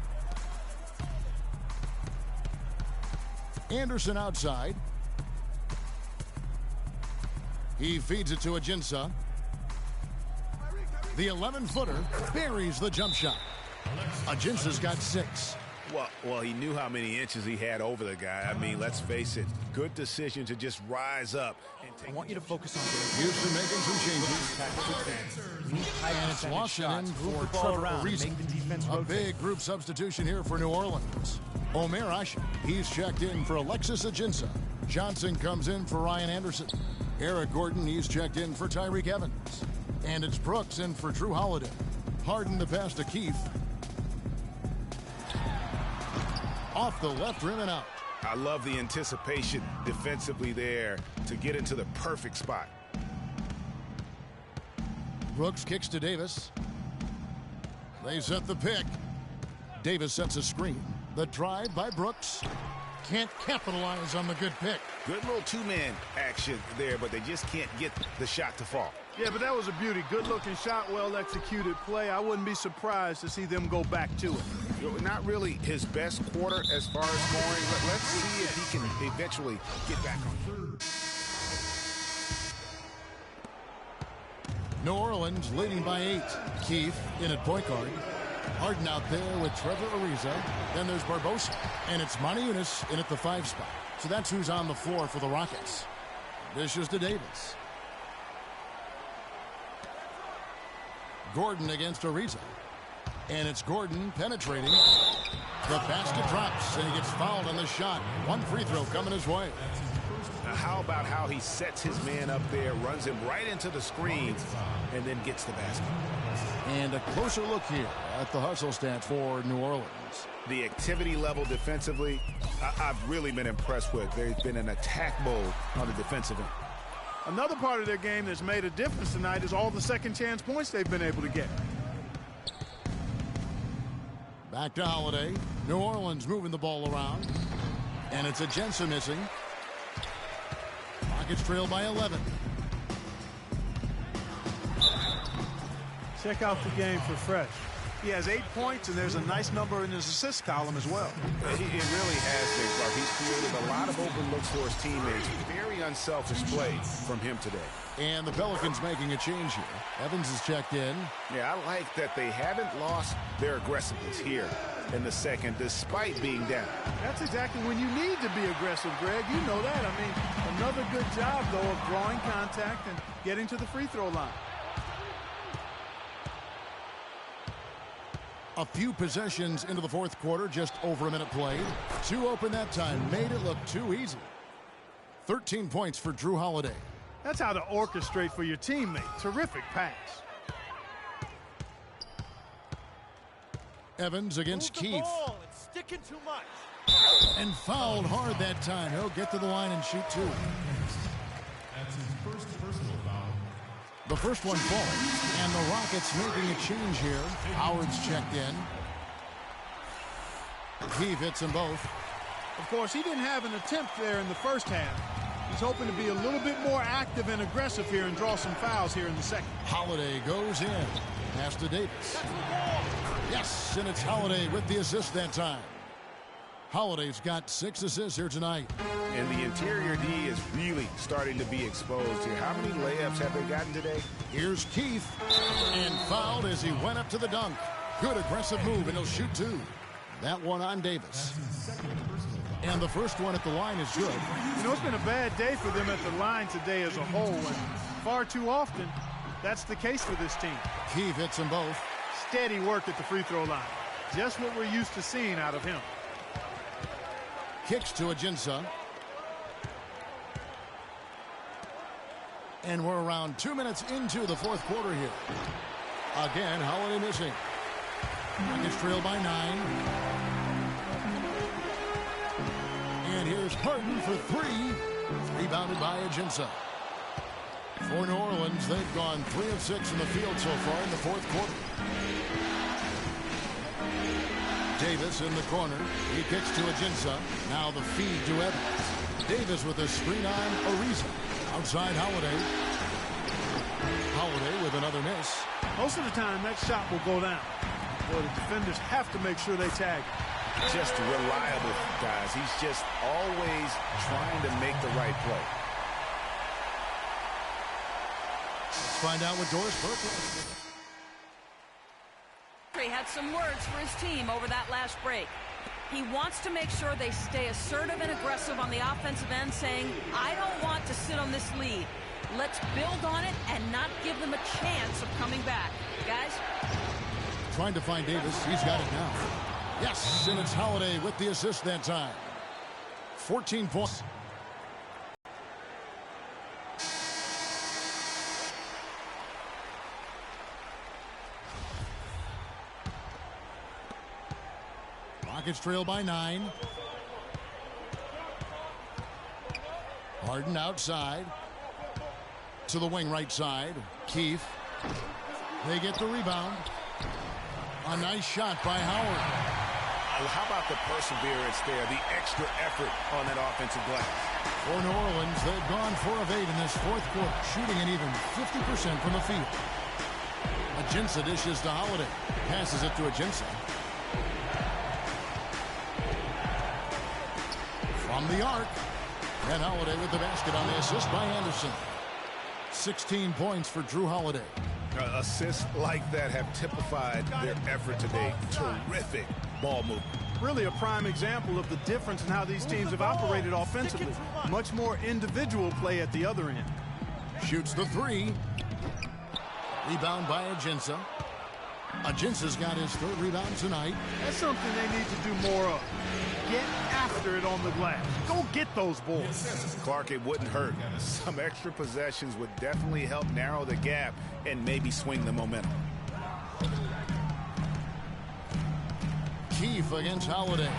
Anderson outside. He feeds it to Ajinça. The 11-footer buries the jump shot. Ajinça's got 6. Well, he knew how many inches he had over the guy. I mean, let's face it. Good decision to just rise up. And take. I want you to focus on Houston making some changes. And it's Washington for Trevor Ariza. A big group substitution here for New Orleans. Omer Ashe, he's checked in for Alexis Ajinça. Johnson comes in for Ryan Anderson. Eric Gordon, he's checked in for Tyreke Evans. And it's Brooks in for Drew Holiday. Harden the pass to Keefe. Off the left rim and out. I love the anticipation defensively there to get into the perfect spot. Brooks kicks to Davis. They set the pick. Davis sets a screen. The drive by Brooks. Can't capitalize on the good pick. Good little two-man action there, but they just can't get the shot to fall. Yeah, but that was a beauty. Good-looking shot, well-executed play. I wouldn't be surprised to see them go back to it. Not really his best quarter as far as scoring, but let's see if he can eventually get back on. New Orleans leading by 8. Keefe in at point guard. Harden out there with Trevor Ariza. Then there's Barbosa. And it's Moniunas in at the 5 spot. So that's who's on the floor for the Rockets. Dishes to Davis. Gordon against Ariza. And it's Gordon penetrating. The basket drops, and he gets fouled on the shot. One free throw coming his way. Now how about how he sets his man up there, runs him right into the screen, and then gets the basket. And a closer look here at the hustle stats for New Orleans. The activity level defensively, I've really been impressed with. They've been in attack mode on the defensive end. Another part of their game that's made a difference tonight is all the second chance points they've been able to get. Back to Holiday. New Orleans moving the ball around. And it's Jensen missing. Rockets trail by 11. Check out the game for Fresh. He has 8 points, and there's a nice number in his assist column as well. It really has been, Clark. He's created a lot of open looks for his teammates. Very unselfish play from him today. And the Pelicans making a change here. Evans is checked in. Yeah, I like that they haven't lost their aggressiveness here in the second, despite being down. That's exactly when you need to be aggressive, Greg. You know that. I mean, another good job, though, of drawing contact and getting to the free throw line. A few possessions into the fourth quarter, just over a minute played. 2 open that time, made it look too easy. 13 points for Drew Holiday. That's how to orchestrate for your teammate. Terrific pass. Evans against Keith. It's sticking too much. And fouled hard that time. He'll get to the line and shoot 2. That's his first personal foul. The first one falls, and the Rockets making a change here. Howard's checked in. Keith hits them both. Of course, he didn't have an attempt there in the first half. He's hoping to be a little bit more active and aggressive here and draw some fouls here in the second. Holiday goes in. Pass to Davis. Yes, and it's Holiday with the assist that time. Holiday's got 6 assists here tonight. And the interior D is really starting to be exposed here. How many layups have they gotten today? Here's Keith, and fouled as he went up to the dunk. Good aggressive move, and he'll shoot 2. That one on Davis. And the first one at the line is good. You know, it's been a bad day for them at the line today as a whole, and far too often, that's the case for this team. Keith hits them both. Steady work at the free throw line. Just what we're used to seeing out of him. Kicks to Ajinça. And we're around 2 minutes into the fourth quarter here. Again, Holiday missing. Rockets trail by 9. And here's Harden for 3. Rebounded by Ajinça. For New Orleans, they've gone 3 of 6 in the field so far in the fourth quarter. Davis in the corner. He kicks to Ajinça. Now the feed to Evans. Davis with a screen on Ariza. Outside Holiday. Holiday with another miss. Most of the time, that shot will go down. Boy, the defenders have to make sure they tag. Just reliable, guys. He's just always trying to make the right play. Let's find out what Doris Burke was. He had some words for his team over that last break. He wants to make sure they stay assertive and aggressive on the offensive end, saying, I don't want to sit on this lead. Let's build on it and not give them a chance of coming back. Guys? Trying to find Davis. He's got it now. Yes, and it's Holiday with the assist that time. 14 points. Rockets trail by 9. Harden outside. To the wing right side. Keith. They get the rebound. A nice shot by Howard. How about the perseverance there, the extra effort on that offensive glass? For New Orleans, they've gone 4 of 8 in this fourth quarter, shooting an even 50% from the field. Ajinça dishes to Holiday. Passes it to Ajinça. From the arc. And Holiday with the basket on the assist by Anderson. 16 points for Drew Holiday. Assists like that have typified their effort today. Terrific ball movement. Really a prime example of the difference in how these teams have operated offensively. Much more individual play at the other end. Shoots the 3. Rebound by Ajinça. Ajinça's got his 3rd rebound tonight. That's something they need to do more of. Get after it on the glass. Go get those balls. Clark, it wouldn't hurt. Some extra possessions would definitely help narrow the gap and maybe swing the momentum. Keith against Holiday.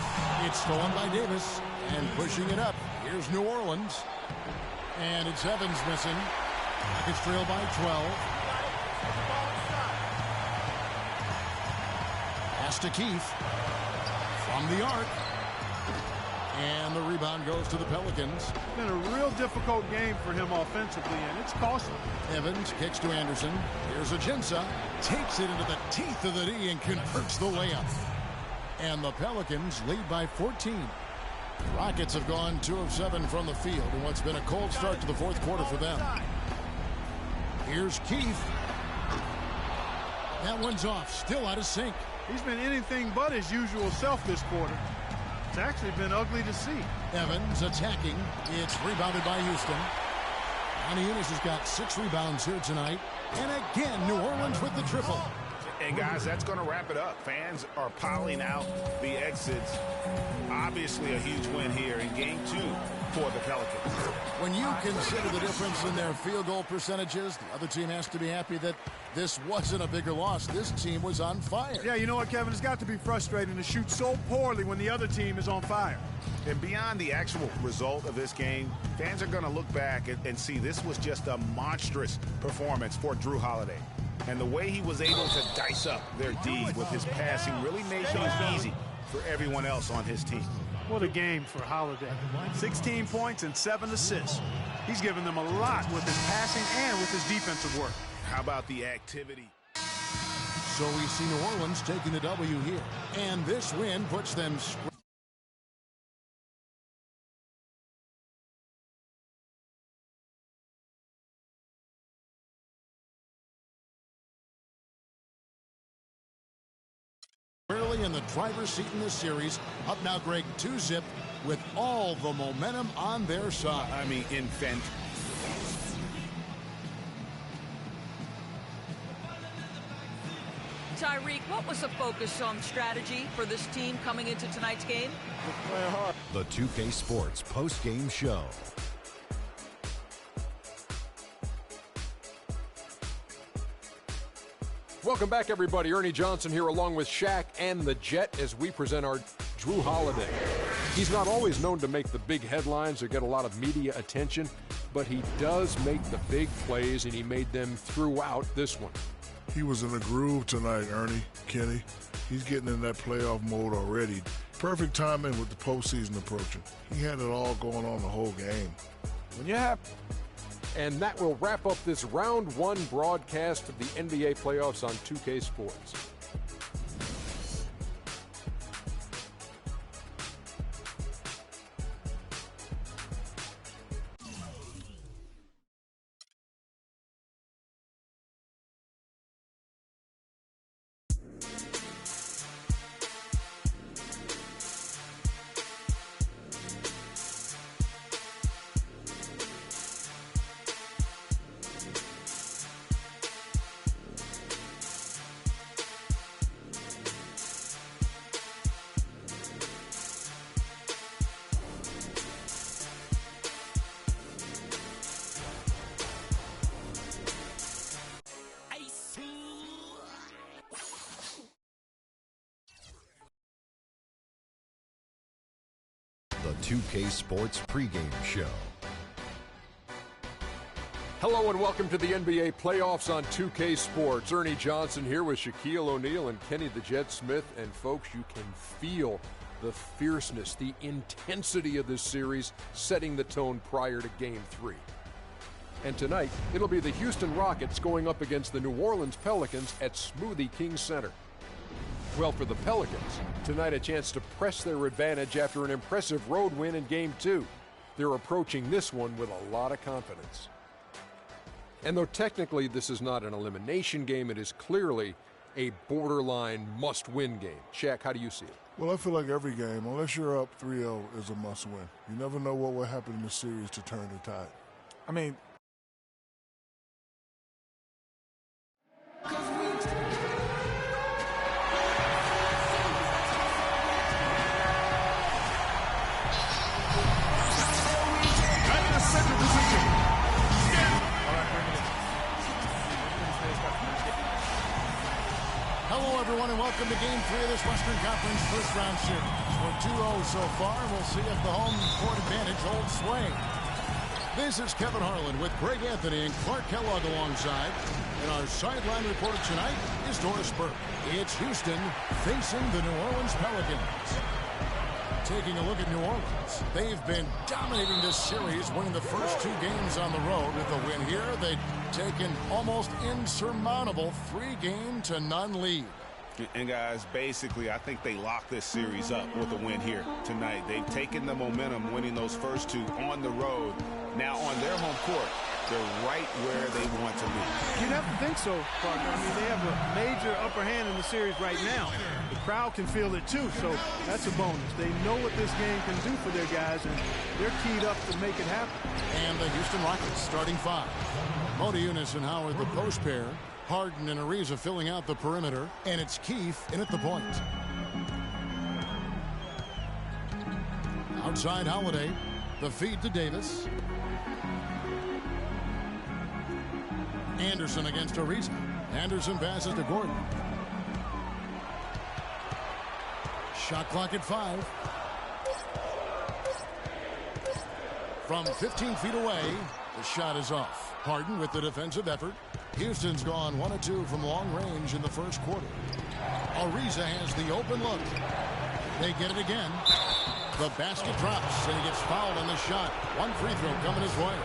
It's stolen by Davis and pushing it up. Here's New Orleans. And it's Evans missing. Rockets trail by 12. Pass to Keith. From the arc. And the rebound goes to the Pelicans. It's been a real difficult game for him offensively, and it's costly. Evans kicks to Anderson. Here's Ajinça. Takes it into the teeth of the D and converts the layup. And the Pelicans lead by 14. Rockets have gone 2 of 7 from the field in what's been a cold start to the fourth quarter for them. Here's Keith. That one's off. Still out of sync. He's been anything but his usual self this quarter. It's actually been ugly to see. Evans attacking. It's rebounded by Houston. Unis has got 6 rebounds here tonight. And again, New Orleans with the triple. And guys, that's going to wrap it up. Fans are piling out the exits. Obviously a huge win here in game 2 for the Pelicans. When you consider the difference in their field goal percentages, the other team has to be happy that this wasn't a bigger loss. This team was on fire. Yeah, you know what, Kevin? It's got to be frustrating to shoot so poorly when the other team is on fire. And beyond the actual result of this game, fans are going to look back and see this was just a monstrous performance for Jrue Holiday. And the way he was able to dice up their D with his passing really made things easy for everyone else on his team. What a game for Holiday. 16 points and 7 assists. He's given them a lot with his passing and with his defensive work. How about the activity? So we see New Orleans taking the W here. And this win puts them early in the driver's seat in this series. Up now, Greg, 2-zip with all the momentum on their side. I mean, infant. Tyreek, what was the focus on strategy for this team coming into tonight's game? The 2K Sports post-game show. Welcome back, everybody. Ernie Johnson here along with Shaq and the Jet as we present our Jrue Holiday. He's not always known to make the big headlines or get a lot of media attention, but he does make the big plays, and he made them throughout this one. He was in a groove tonight, Ernie, Kenny. He's getting in that playoff mode already. Perfect timing with the postseason approaching. He had it all going on the whole game. When you have... And that will wrap up this round 1 broadcast of the NBA playoffs on 2K Sports. The 2K Sports pregame show. Hello and welcome to the NBA playoffs on 2K Sports. Ernie Johnson here with Shaquille O'Neal and Kenny the Jet Smith. And folks, you can feel the fierceness, the intensity of this series setting the tone prior to Game 3. And tonight, it'll be the Houston Rockets going up against the New Orleans Pelicans at Smoothie King Center. Well, for the Pelicans, tonight a chance to press their advantage after an impressive road win in Game 2. They're approaching this one with a lot of confidence. And though technically this is not an elimination game, it is clearly a borderline must-win game. Shaq, how do you see it? Well, I feel like every game, unless you're up 3-0, is a must-win. You never know what will happen in the series to turn the tide. I mean, Hello, everyone, and welcome to Game 3 of this Western Conference first-round series. We're 2-0 so far. We'll see if the home court advantage holds sway. This is Kevin Harlan with Greg Anthony and Clark Kellogg alongside. And our sideline reporter tonight is Doris Burke. It's Houston facing the New Orleans Pelicans. Taking a look at New Orleans, they've been dominating this series, winning the first 2 games on the road. With a win here, they've taken almost insurmountable 3-0 lead. And guys, basically, I think they locked this series up with a win here tonight. They've taken the momentum, winning those first 2 on the road. Now on their home court, they're right where they want to be. You'd have to think so, partner. I mean, they have a major upper hand in the series right now. The crowd can feel it too, so that's a bonus. They know what this game can do for their guys, and they're keyed up to make it happen. And the Houston Rockets starting 5. Modiunas and Howard, the post pair. Harden and Ariza filling out the perimeter, and it's Keefe in at the point. Outside Holiday, the feed to Davis. Anderson against Ariza. Anderson passes to Gordon. Shot clock at 5. From 15 feet away, the shot is off. Harden with the defensive effort. Houston's gone 1 of 2 from long range in the first quarter. Ariza has the open look. They get it again. The basket drops, and he gets fouled on the shot. 1 free throw coming his way.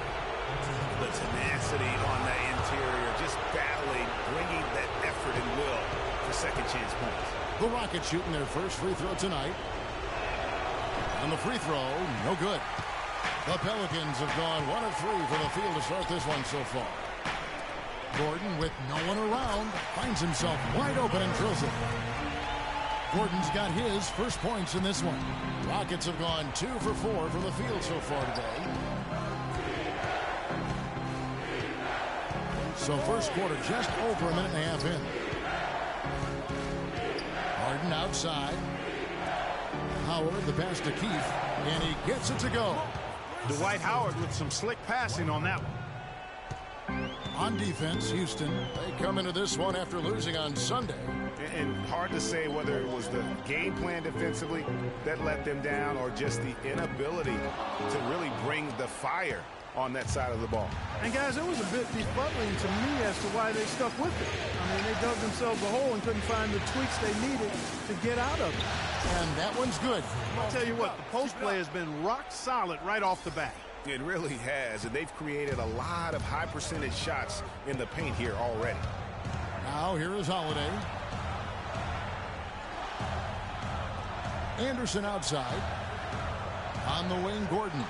The tenacity on the interior, just battling, bringing that effort and will for second chance points. The Rockets shooting their first free throw tonight. And the free throw, no good. The Pelicans have gone 1 of 3 from the field to start this one so far. Gordon, with no one around, finds himself wide open and drills it. Gordon's got his first points in this one. Rockets have gone 2 for 4 from the field so far today. So first quarter just over a minute and a half in. Harden outside. Howard, the pass to Keefe, and he gets it to go. Dwight Howard with some slick passing on that one. On defense, Houston, they come into this one after losing on Sunday. And hard to say whether it was the game plan defensively that let them down or just the inability to really bring the fire on that side of the ball. And guys, it was a bit befuddling to me as to why they stuck with it. I mean, they dug themselves a hole and couldn't find the tweaks they needed to get out of it. And that one's good. I'll tell you what, the post play has been rock solid right off the bat. It really has, and they've created a lot of high percentage shots in the paint here already. Now here is Holiday. Anderson outside. On the wing, Gordon.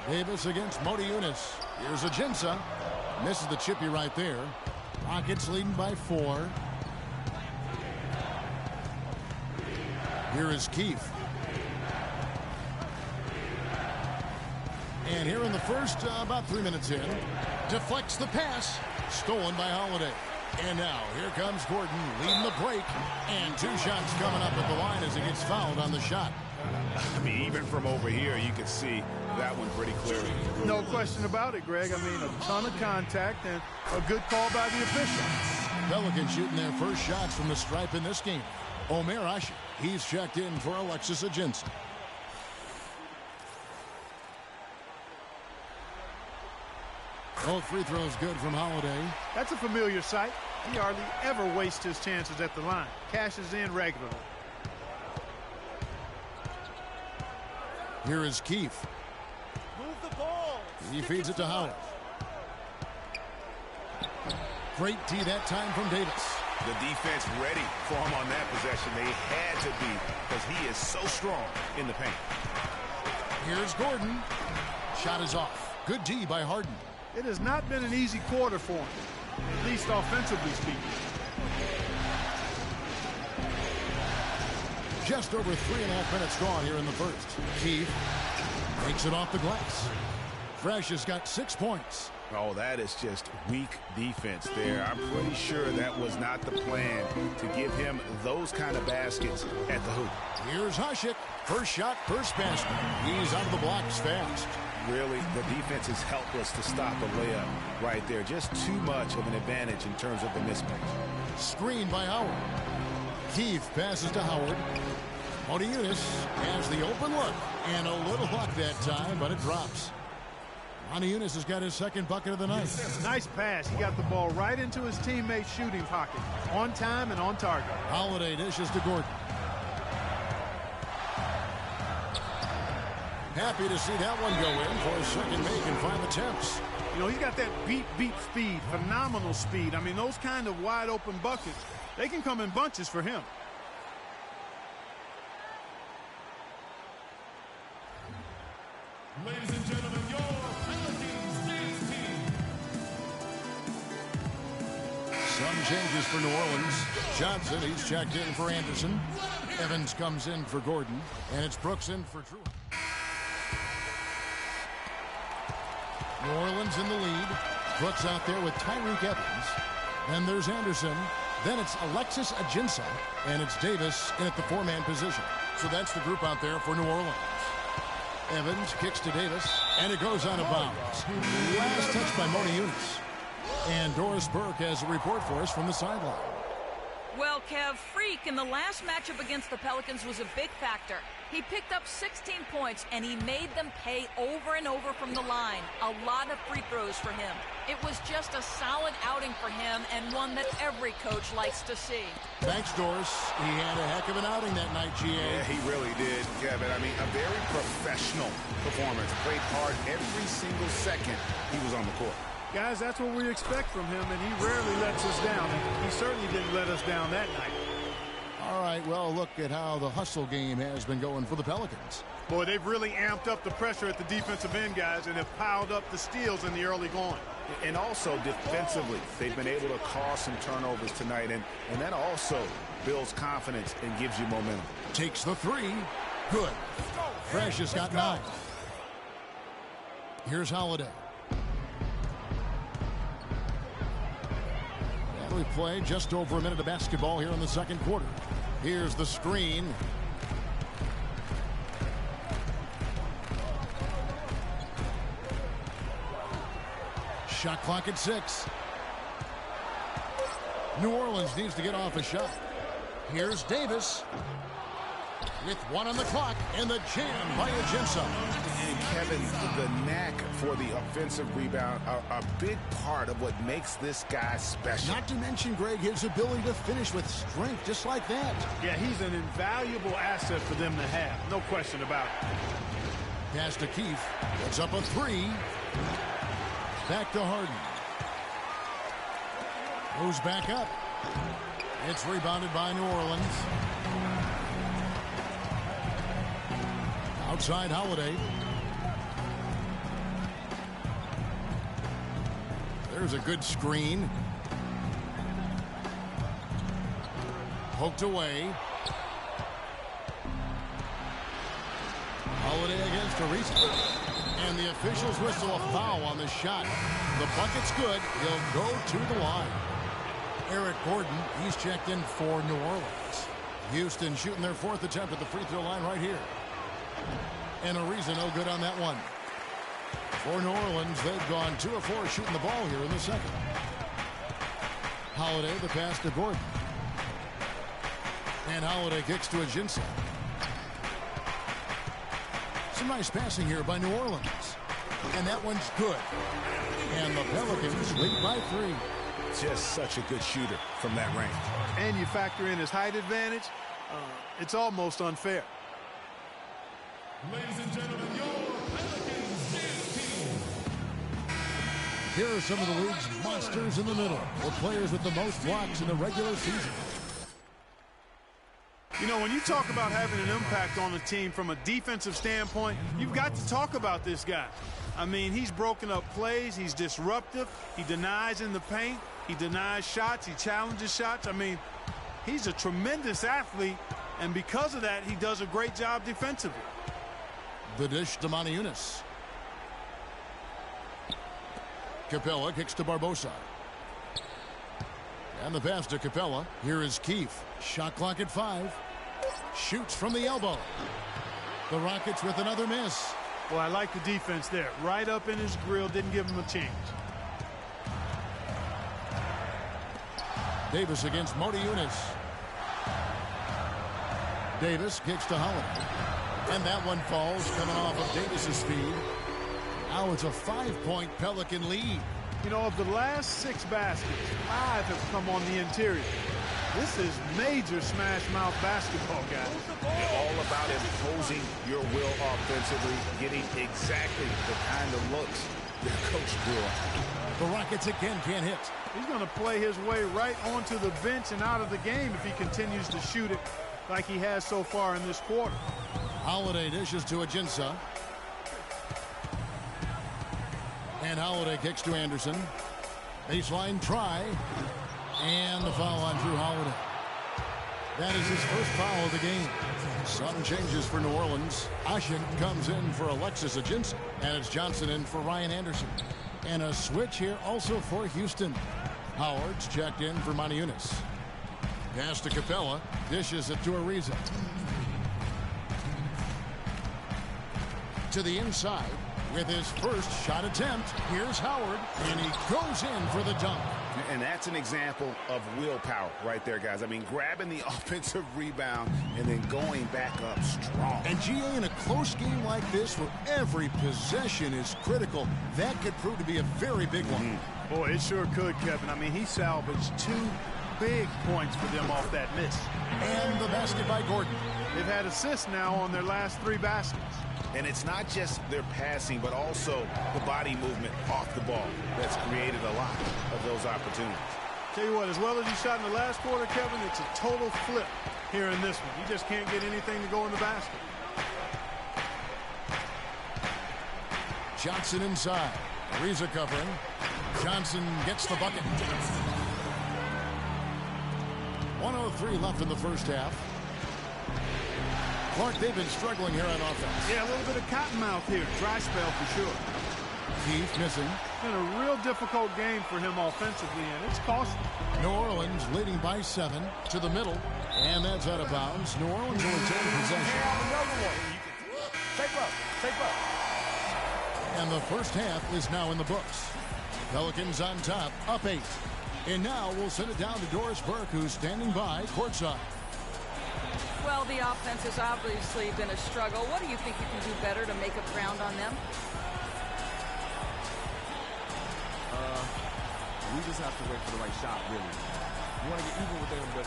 Davis against Modiunas. Here's Ajinça. Misses the chippy right there. Rockets leading by 4. Here is Keefe. And here in the first, about 3 minutes in, deflects the pass. Stolen by Holiday. And now, here comes Gordon leading the break. And 2 shots coming up at the line as he gets fouled on the shot. I mean, even from over here, you can see that one pretty clearly. No question about it, Greg. I mean, a ton of contact and a good call by the official. Pelicans shooting their first shots from the stripe in this game. Omer Ashe, he's checked in for Alexis Ajinça. Both free throws good from Holiday. That's a familiar sight. He hardly ever wastes his chances at the line. Cashes in regularly. Here is Keefe. Move the ball. He feeds it to Howard. Great D that time from Davis. The defense ready for him on that possession. They had to be because he is so strong in the paint. Here's Gordon. Shot is off. Good D by Harden. It has not been an easy quarter for him, at least offensively speaking. Just over 3.5 minutes gone here in the first. Keefe makes it off the glass. Fresh has got 6 points. Oh, that is just weak defense there. I'm pretty sure that was not the plan to give him those kind of baskets at the hoop. Here's Hasek. First shot, first basket. He's out of the blocks fast. Really, the defense is helpless to stop a layup right there. Just too much of an advantage in terms of the mismatch. Screen by Howard. Keefe passes to Howard. Motiejunas has the open look, and a little luck that time, but it drops. Motiejunas has got his second bucket of the night. Nice pass. He got the ball right into his teammate's shooting pocket. On time and on target. Holiday dishes to Gordon. Happy to see that one go in for a second make in 5 attempts. You know, he's got that beat speed, phenomenal speed. I mean, those kind of wide open buckets, they can come in bunches for him. Ladies and gentlemen, your Pelicans dance team. Some changes for New Orleans. Johnson, he's checked in for Anderson. Evans comes in for Gordon, and it's Brooks in for Drew. New Orleans in the lead. Brooks out there with Tyreek Evans. Then there's Anderson. Then it's Alexis Ajinça, and it's Davis in at the 4-man position. So that's the group out there for New Orleans. Evans kicks to Davis, and it goes out of bounds. Last touch by Motiejunas. And Doris Burke has a report for us from the sideline. Well, Kev, Freak in the last matchup against the Pelicans was a big factor. He picked up 16 points, and he made them pay over and over from the line. A lot of free throws for him. It was just a solid outing for him, and one that every coach likes to see. Thanks, Doris. He had a heck of an outing that night, GA. Yeah, he really did, Kevin. I mean, a very professional performance. Played hard every single second he was on the court. Guys, that's what we expect from him, and he rarely lets us down. He certainly didn't let us down that night. All right, well, look at how the hustle game has been going for the Pelicans. Boy, they've really amped up the pressure at the defensive end, guys, and have piled up the steals in the early going. And also defensively, they've been able to cause some turnovers tonight, and that also builds confidence and gives you momentum. Takes the 3. Good. Fresh has got 9. Here's Holiday. And we play just over a minute of basketball here in the second quarter. Here's the screen. Shot clock at 6. New Orleans needs to get off a shot. Here's Davis with 1 on the clock, and the jam by Ajinça. And Kevin, the knack for the offensive rebound are a big part of what makes this guy special. Not to mention, Greg, his ability to finish with strength just like that. Yeah, he's an invaluable asset for them to have. No question about it. Pass to Keefe. It's up a 3. Back to Harden. Moves back up. It's rebounded by New Orleans. Outside Holiday. There's a good screen. Poked away. Holiday against Ariza. And the officials whistle a foul on the shot. The bucket's good. He'll go to the line. Eric Gordon, he's checked in for New Orleans. Houston shooting their 4th attempt at the free throw line right here. And Ariza no good on that one. For New Orleans, they've gone 2 of 4 shooting the ball here in the second. Holiday, the pass to Gordon. And Holiday kicks to Ajinça. Some nice passing here by New Orleans. And that one's good. And the Pelicans lead by 3. Just such a good shooter from that range. And you factor in his height advantage, it's almost unfair. Ladies and gentlemen, your Pelicans dance team. Here are some of the league's monsters in the middle, or players with the most blocks in the regular season. You know, when you talk about having an impact on the team from a defensive standpoint, you've got to talk about this guy. I mean, he's broken up plays. He's disruptive. He denies in the paint. He denies shots. He challenges shots. I mean, he's a tremendous athlete, and because of that, he does a great job defensively. The dish to Motiejunas. Capella kicks to Barbosa. And the pass to Capella. Here is Keefe. Shot clock at 5. Shoots from the elbow. The Rockets with another miss. Well, I like the defense there. Right up in his grill, didn't give him a chance. Davis against Motiejunas. Davis kicks to Holiday. And that one falls, coming off of Davis's feed. Now it's a 5-point Pelican lead. You know, of the last 6 baskets, 5 have come on the interior. This is major smash mouth basketball, guys. All about imposing your will offensively, getting exactly the kind of looks their coach drew on. The Rockets again can't hit. He's going to play his way right onto the bench and out of the game if he continues to shoot it like he has so far in this quarter. Holiday dishes to Ajinça. And Holiday kicks to Anderson. Baseline try. And the foul on Drew Holiday. That is his first foul of the game. Some changes for New Orleans. Ashik comes in for Alexis Ajinça. And it's Johnson in for Ryan Anderson. And a switch here also for Houston. Howard's checked in for Moniunas. Pass to Capella. Dishes it to Ariza. To the inside. With his first shot attempt, here's Howard, and he goes in for the dunk. And that's an example of willpower right there, guys. I mean, grabbing the offensive rebound and then going back up strong. And GA, in a close game like this where every possession is critical, that could prove to be a very big one. Boy, it sure could, Kevin. I mean, he salvaged 2 big points for them off that miss. And the basket by Gordon. They've had assists now on their last 3 baskets. And it's not just their passing, but also the body movement off the ball that's created a lot of those opportunities. Tell you what, as well as he shot in the last quarter, Kevin, it's a total flip here in this one. He just can't get anything to go in the basket. Johnson inside. Ariza covering. Johnson gets the bucket. 1:03 left in the first half. Clark, they've been struggling here on offense. Yeah, a little bit of cottonmouth here. Dry spell for sure. Keith missing. It's been a real difficult game for him offensively, and it's costly. New Orleans leading by 7 to the middle. And that's out of bounds. New Orleans will retain possession. Take up. And the first half is now in the books. Pelicans on top, up 8. And now we'll send it down to Doris Burke, who's standing by courtside. Well, the offense has obviously been a struggle. What do you think you can do better to make up ground on them? We just have to wait for the right shot, really. We want to get even with them, but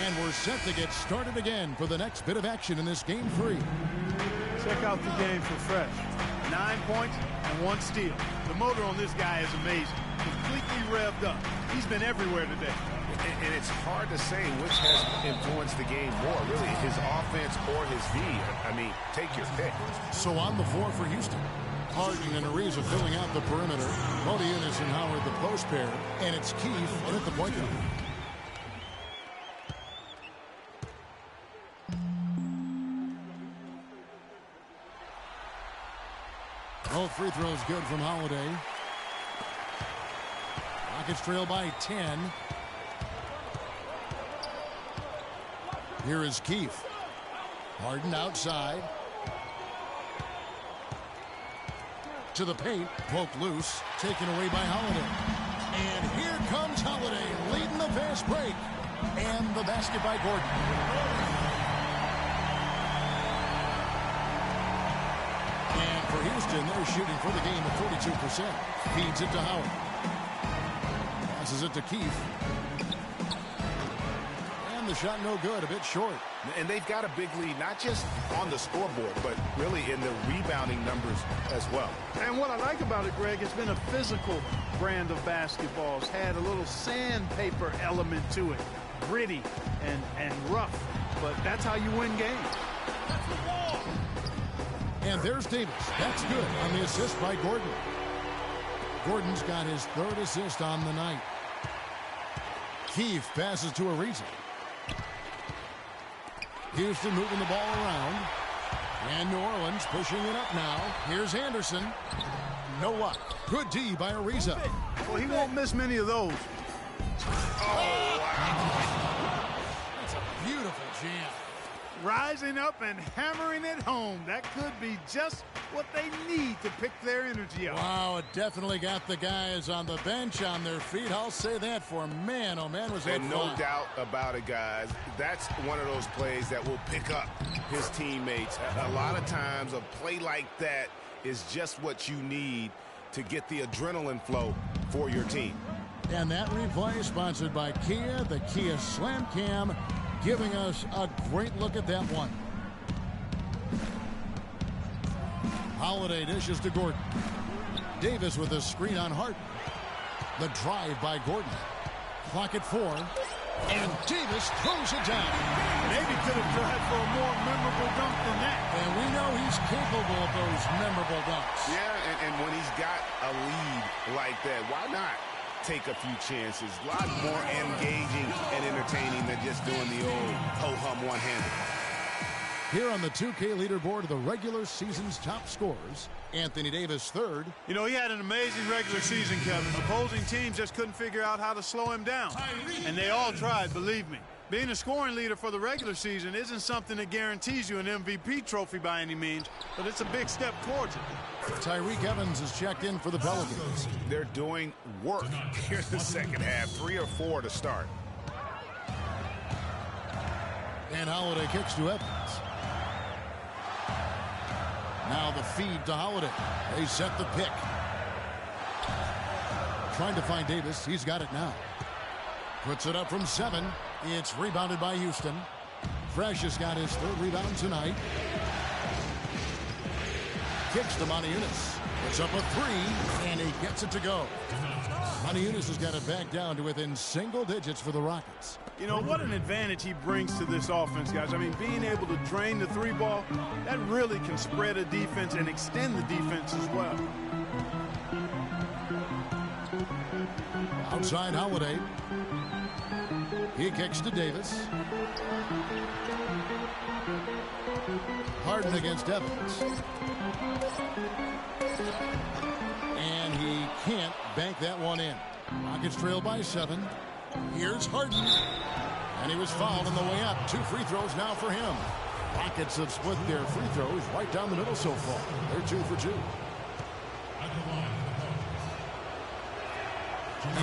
And we're set to get started again for the next bit of action in this game 3. Check out the game for Fresh. 9 points and 1 steal. The motor on this guy is amazing. Completely revved up. He's been everywhere today. And it's hard to say which has influenced the game more, really, his offense or his V. I mean, take your pick. So on the floor for Houston. Harden and Ariza filling out the perimeter. Moniunas and Howard the post pair. And it's Keith at the point guard. Both free throws good from Holiday. Rockets trail by 10. Here is Keith. Harden outside. To the paint. Poked loose. Taken away by Holiday. And here comes Holiday leading the fast break. And the basket by Gordon. And for Houston, they're shooting for the game at 42%. Feeds it to Howard. Passes it to Keith. And the shot no good, a bit short. And they've got a big lead, not just on the scoreboard, but really in the rebounding numbers as well. And what I like about it, Greg, it's been a physical brand of basketball. It's had a little sandpaper element to it. Gritty and rough. But that's how you win games. That's the ball. And there's Davis. That's good on the assist by Gordon. Gordon's got his 3rd assist on the night. Keith passes to Ariza. Houston moving the ball around. And New Orleans pushing it up now. Here's Anderson. No luck. Good D by Ariza. Well, he won't miss many of those. Oh, wow. That's a beautiful jam. Rising up and hammering it home. That could be just what they need to pick their energy up. Wow, it definitely got the guys on the bench on their feet. I'll say that for man. Oh, man, was that And fun. no doubt about it, guys. That's one of those plays that will pick up his teammates. A lot of times, a play like that is just what you need to get the adrenaline flow for your team. And that replay is sponsored by Kia, the Kia Slam Cam, giving us a great look at that one. Holiday dishes to Gordon. Davis with a screen on Harden. The drive by Gordon. Clock at 4. And Davis throws it down. Maybe could have tried for a more memorable dunk than that. And we know he's capable of those memorable dunks. Yeah, and when he's got a lead like that, why not take a few chances? A lot more engaging and entertaining than just doing the old ho-hum one-handed. Here on the 2K leaderboard of the regular season's top scorers, Anthony Davis third. You know, he had an amazing regular season, Kevin. Opposing teams just couldn't figure out how to slow him down. And they all tried, believe me. Being a scoring leader for the regular season isn't something that guarantees you an MVP trophy by any means, but it's a big step towards it. Tyreek Evans is checked in for the Pelicans. They're doing work here in the second half. 3 or 4 to start. And Holiday kicks to Evans. Now the feed to Holiday. They set the pick. Trying to find Davis. He's got it now. Puts it up from 7. It's rebounded by Houston. Fresh has got his 3rd rebound tonight. Kicks to Maniunas. Puts up a 3, and he gets it to go. Maniunas has got it back down to within single digits for the Rockets. You know, what an advantage he brings to this offense, guys. I mean, being able to drain the 3 ball, that really can spread a defense and extend the defense as well. Outside Holiday. He kicks to Davis. Harden against Evans. And he can't bank that one in. Rockets trail by 7. Here's Harden. And he was fouled on the way up. 2 free throws now for him. Rockets have split their free throws right down the middle so far. They're 2 for 2.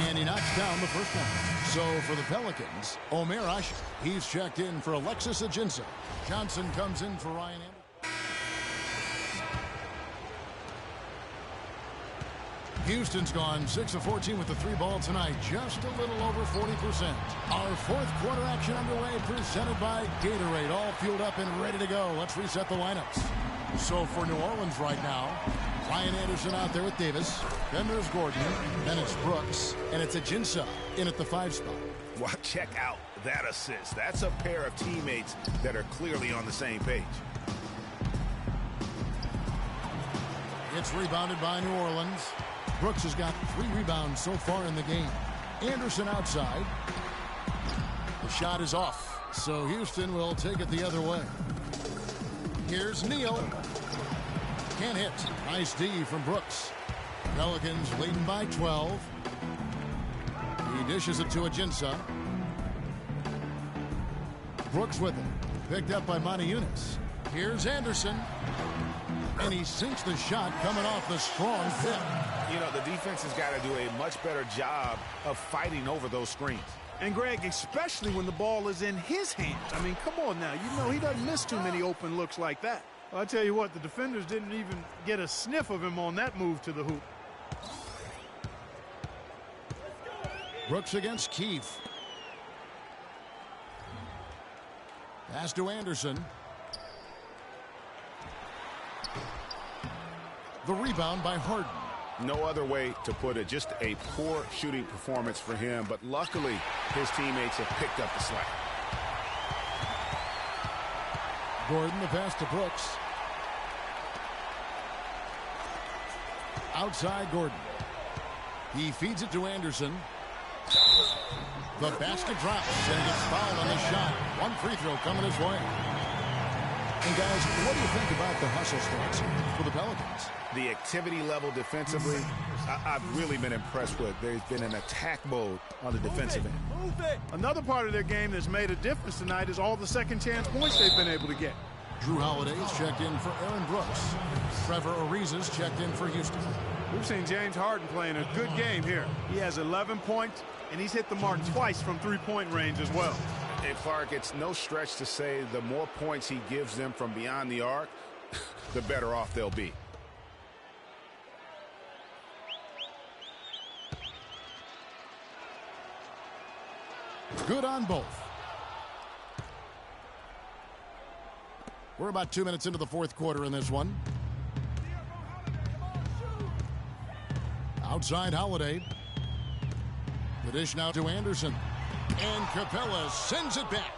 And he knocks down the first one. So for the Pelicans, Omer Asher. He's checked in for Alexis Ajinça. Johnson comes in for Ryan Anderson. Houston's gone 6 of 14 with the 3 ball tonight. Just a little over 40%. Our 4th quarter action underway, presented by Gatorade. All fueled up and ready to go. Let's reset the lineups. So for New Orleans right now, Ryan Anderson out there with Davis. Then there's Gordon. Then it's Brooks. And it's Ajinça in at the 5 spot. Well, check out that assist. That's a pair of teammates that are clearly on the same page. It's rebounded by New Orleans. Brooks has got 3 rebounds so far in the game. Anderson outside. The shot is off. So Houston will take it the other way. Here's Neal. Can't hit. Nice D from Brooks. Pelicans leading by 12. He dishes it to Ajinça. Brooks with it. Picked up by Maniunas. Here's Anderson. And he sinks the shot coming off the strong tip. You know, the defense has got to do a much better job of fighting over those screens. And, Greg, especially when the ball is in his hands. I mean, come on now. You know he doesn't miss too many open looks like that. Well, I tell you what, the defenders didn't even get a sniff of him on that move to the hoop. Brooks against Keefe. Pass to Anderson. The rebound by Harden. No other way to put it. Just a poor shooting performance for him, but luckily his teammates have picked up the slack. Gordon, the pass to Brooks. Outside Gordon. He feeds it to Anderson. The basket drops, and he gets fouled on the shot. 1 free throw coming his way. And guys, what do you think about the hustle starts for the Pelicans? The activity level defensively, I've really been impressed with. There's been an attack mode on the defensive end. Move it. Another part of their game that's made a difference tonight is all the second chance points they've been able to get. Drew Holiday's checked in for Aaron Brooks. Trevor Ariza's checked in for Houston. We've seen James Harden playing a good game here. He has 11 points, and he's hit the mark twice from three-point range as well. And Clark, it's no stretch to say the more points he gives them from beyond the arc, the better off they'll be. Good on both. We're about 2 minutes into the fourth quarter in this one. Outside Holiday. The dish now to Anderson. And Capella sends it back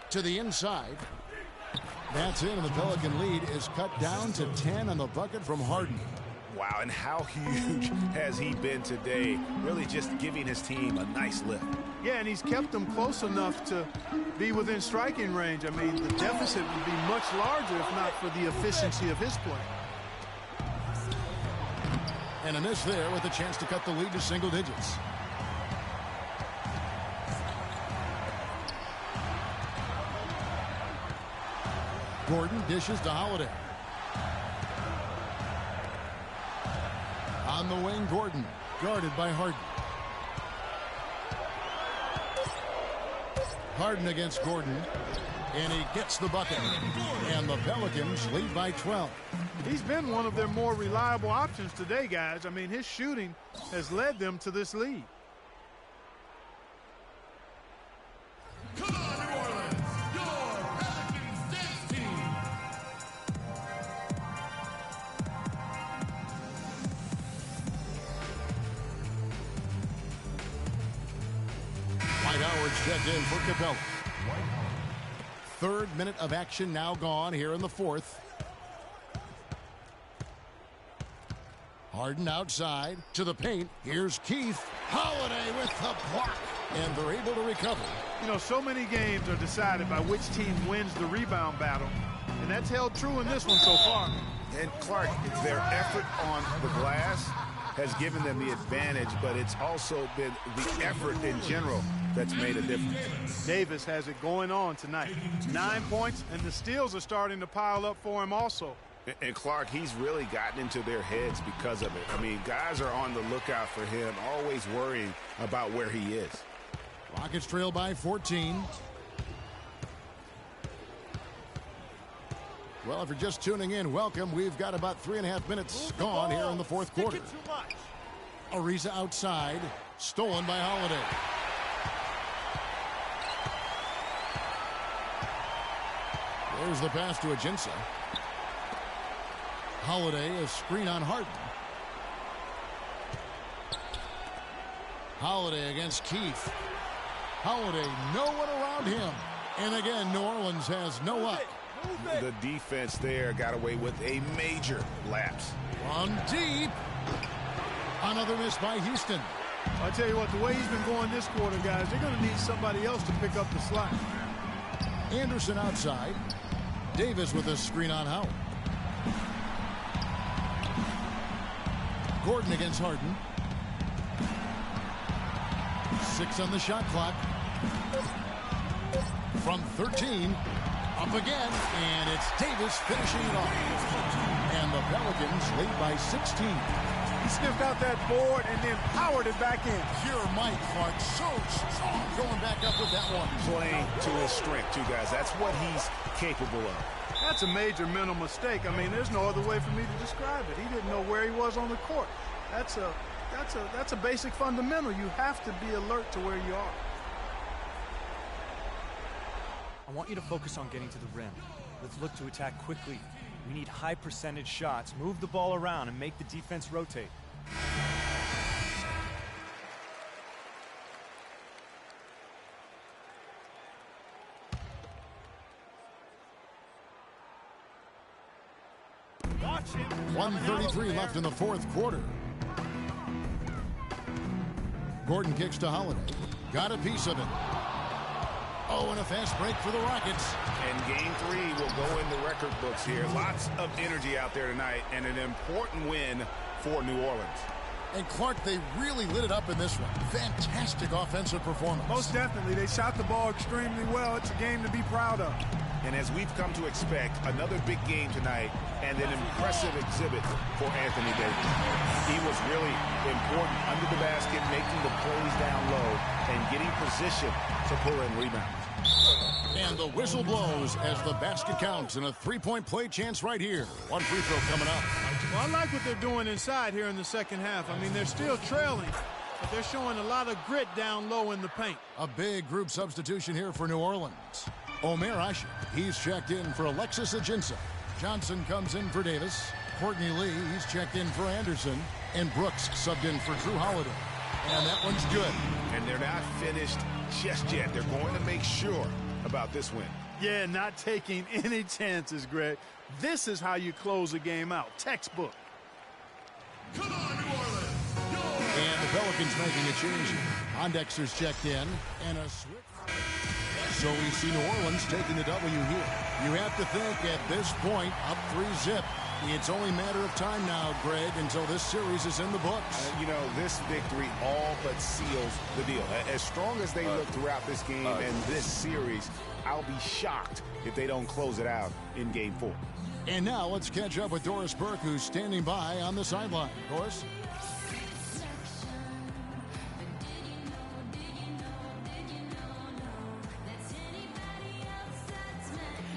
to the inside. That's in, and the Pelican lead is cut down to 10 on the bucket from Harden. Wow, and how huge has he been today? Really just giving his team a nice lift. Yeah, and he's kept them close enough to be within striking range. I mean, the deficit would be much larger if not for the efficiency of his play. And a miss there with a chance to cut the lead to single digits. Gordon dishes to Holiday. On the wing, Gordon, guarded by Harden. Harden against Gordon, and he gets the bucket. And the Pelicans lead by 12. He's been one of their more reliable options today, guys. I mean, his shooting has led them to this lead. Come on, New Orleans, your Pelicans dance team. Dwight Howard's checked in for Capella. Third minute of action now gone here in the fourth. Harden outside to the paint. Here's Keith. Holiday with the block. And they're able to recover. You know, so many games are decided by which team wins the rebound battle. And that's held true in this one so far. And Clark, their effort on the glass has given them the advantage, but it's also been the effort in general that's made a difference. Davis has it going on tonight. 9 points, and the steals are starting to pile up for him also. And Clark, he's really gotten into their heads because of it. I mean, guys are on the lookout for him, always worrying about where he is. Rockets trail by 14. Well, if you're just tuning in, welcome. We've got about 3.5 minutes gone here in the fourth quarter. Ariza outside, stolen by Holiday. There's the pass to Ajinça. Holiday, a screen on Harden. Holiday against Keith. Holiday, no one around him. And again, New Orleans has no luck. The defense there got away with a major lapse. From deep. Another miss by Houston. I'll tell you what, the way he's been going this quarter, guys, they're going to need somebody else to pick up the slack. Anderson outside. Davis with a screen on Howard. Gordon against Harden. 6 on the shot clock. From 13. Up again, and it's Davis finishing it off. And the Pelicans lead by 16. He sniffed out that board and then powered it back in. Pure Mike Clark, so strong, going back up with that one. Playing to his strength, too, guys. That's what he's capable of. That's a major mental mistake. I mean, there's no other way for me to describe it. He didn't know where he was on the court. That's a basic fundamental. You have to be alert to where you are. I want you to focus on getting to the rim. Let's look to attack quickly. We need high percentage shots. Move the ball around and make the defense rotate. Watch him. 1:33 left in the fourth quarter. Gordon kicks to Holiday. Got a piece of it. Oh, and a fast break for the Rockets. And game 3 will go in the record books here. Lots of energy out there tonight, and an important win for New Orleans. And Clark, they really lit it up in this one. Fantastic offensive performance. Most definitely. They shot the ball extremely well. It's a game to be proud of. And as we've come to expect, another big game tonight and an impressive exhibit for Anthony Davis. He was really important under the basket, making the plays down low and getting position to pull in rebounds. And the whistle blows as the basket counts, and a three-point play chance right here. One free throw coming up. Well, I like what they're doing inside here in the second half. I mean, they're still trailing, but they're showing a lot of grit down low in the paint. A big group substitution here for New Orleans. Omer Ashe, he's checked in for Alexis Ajinça. Johnson comes in for Davis. Courtney Lee, he's checked in for Anderson. And Brooks subbed in for Drew Holiday. And that one's good. And they're not finished just yet. They're going to make sure about this win. Yeah, not taking any chances, Greg. This is how you close a game out. Textbook. Come on, New Orleans. And the Pelicans making a change. Pondexter's checked in. And a switch. So we see New Orleans taking the W here. You have to think at this point, up 3-0. It's only a matter of time now, Greg, until this series is in the books. You know, this victory all but seals the deal. As strong as they look throughout this game and this series, I'll be shocked if they don't close it out in Game 4. And now let's catch up with Doris Burke, who's standing by on the sideline. Doris?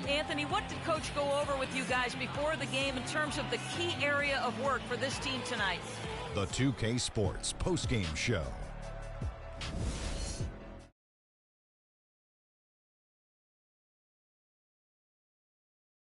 Anthony, what did Coach go over with you guys before the game in terms of the key area of work for this team tonight? The 2K Sports postgame show.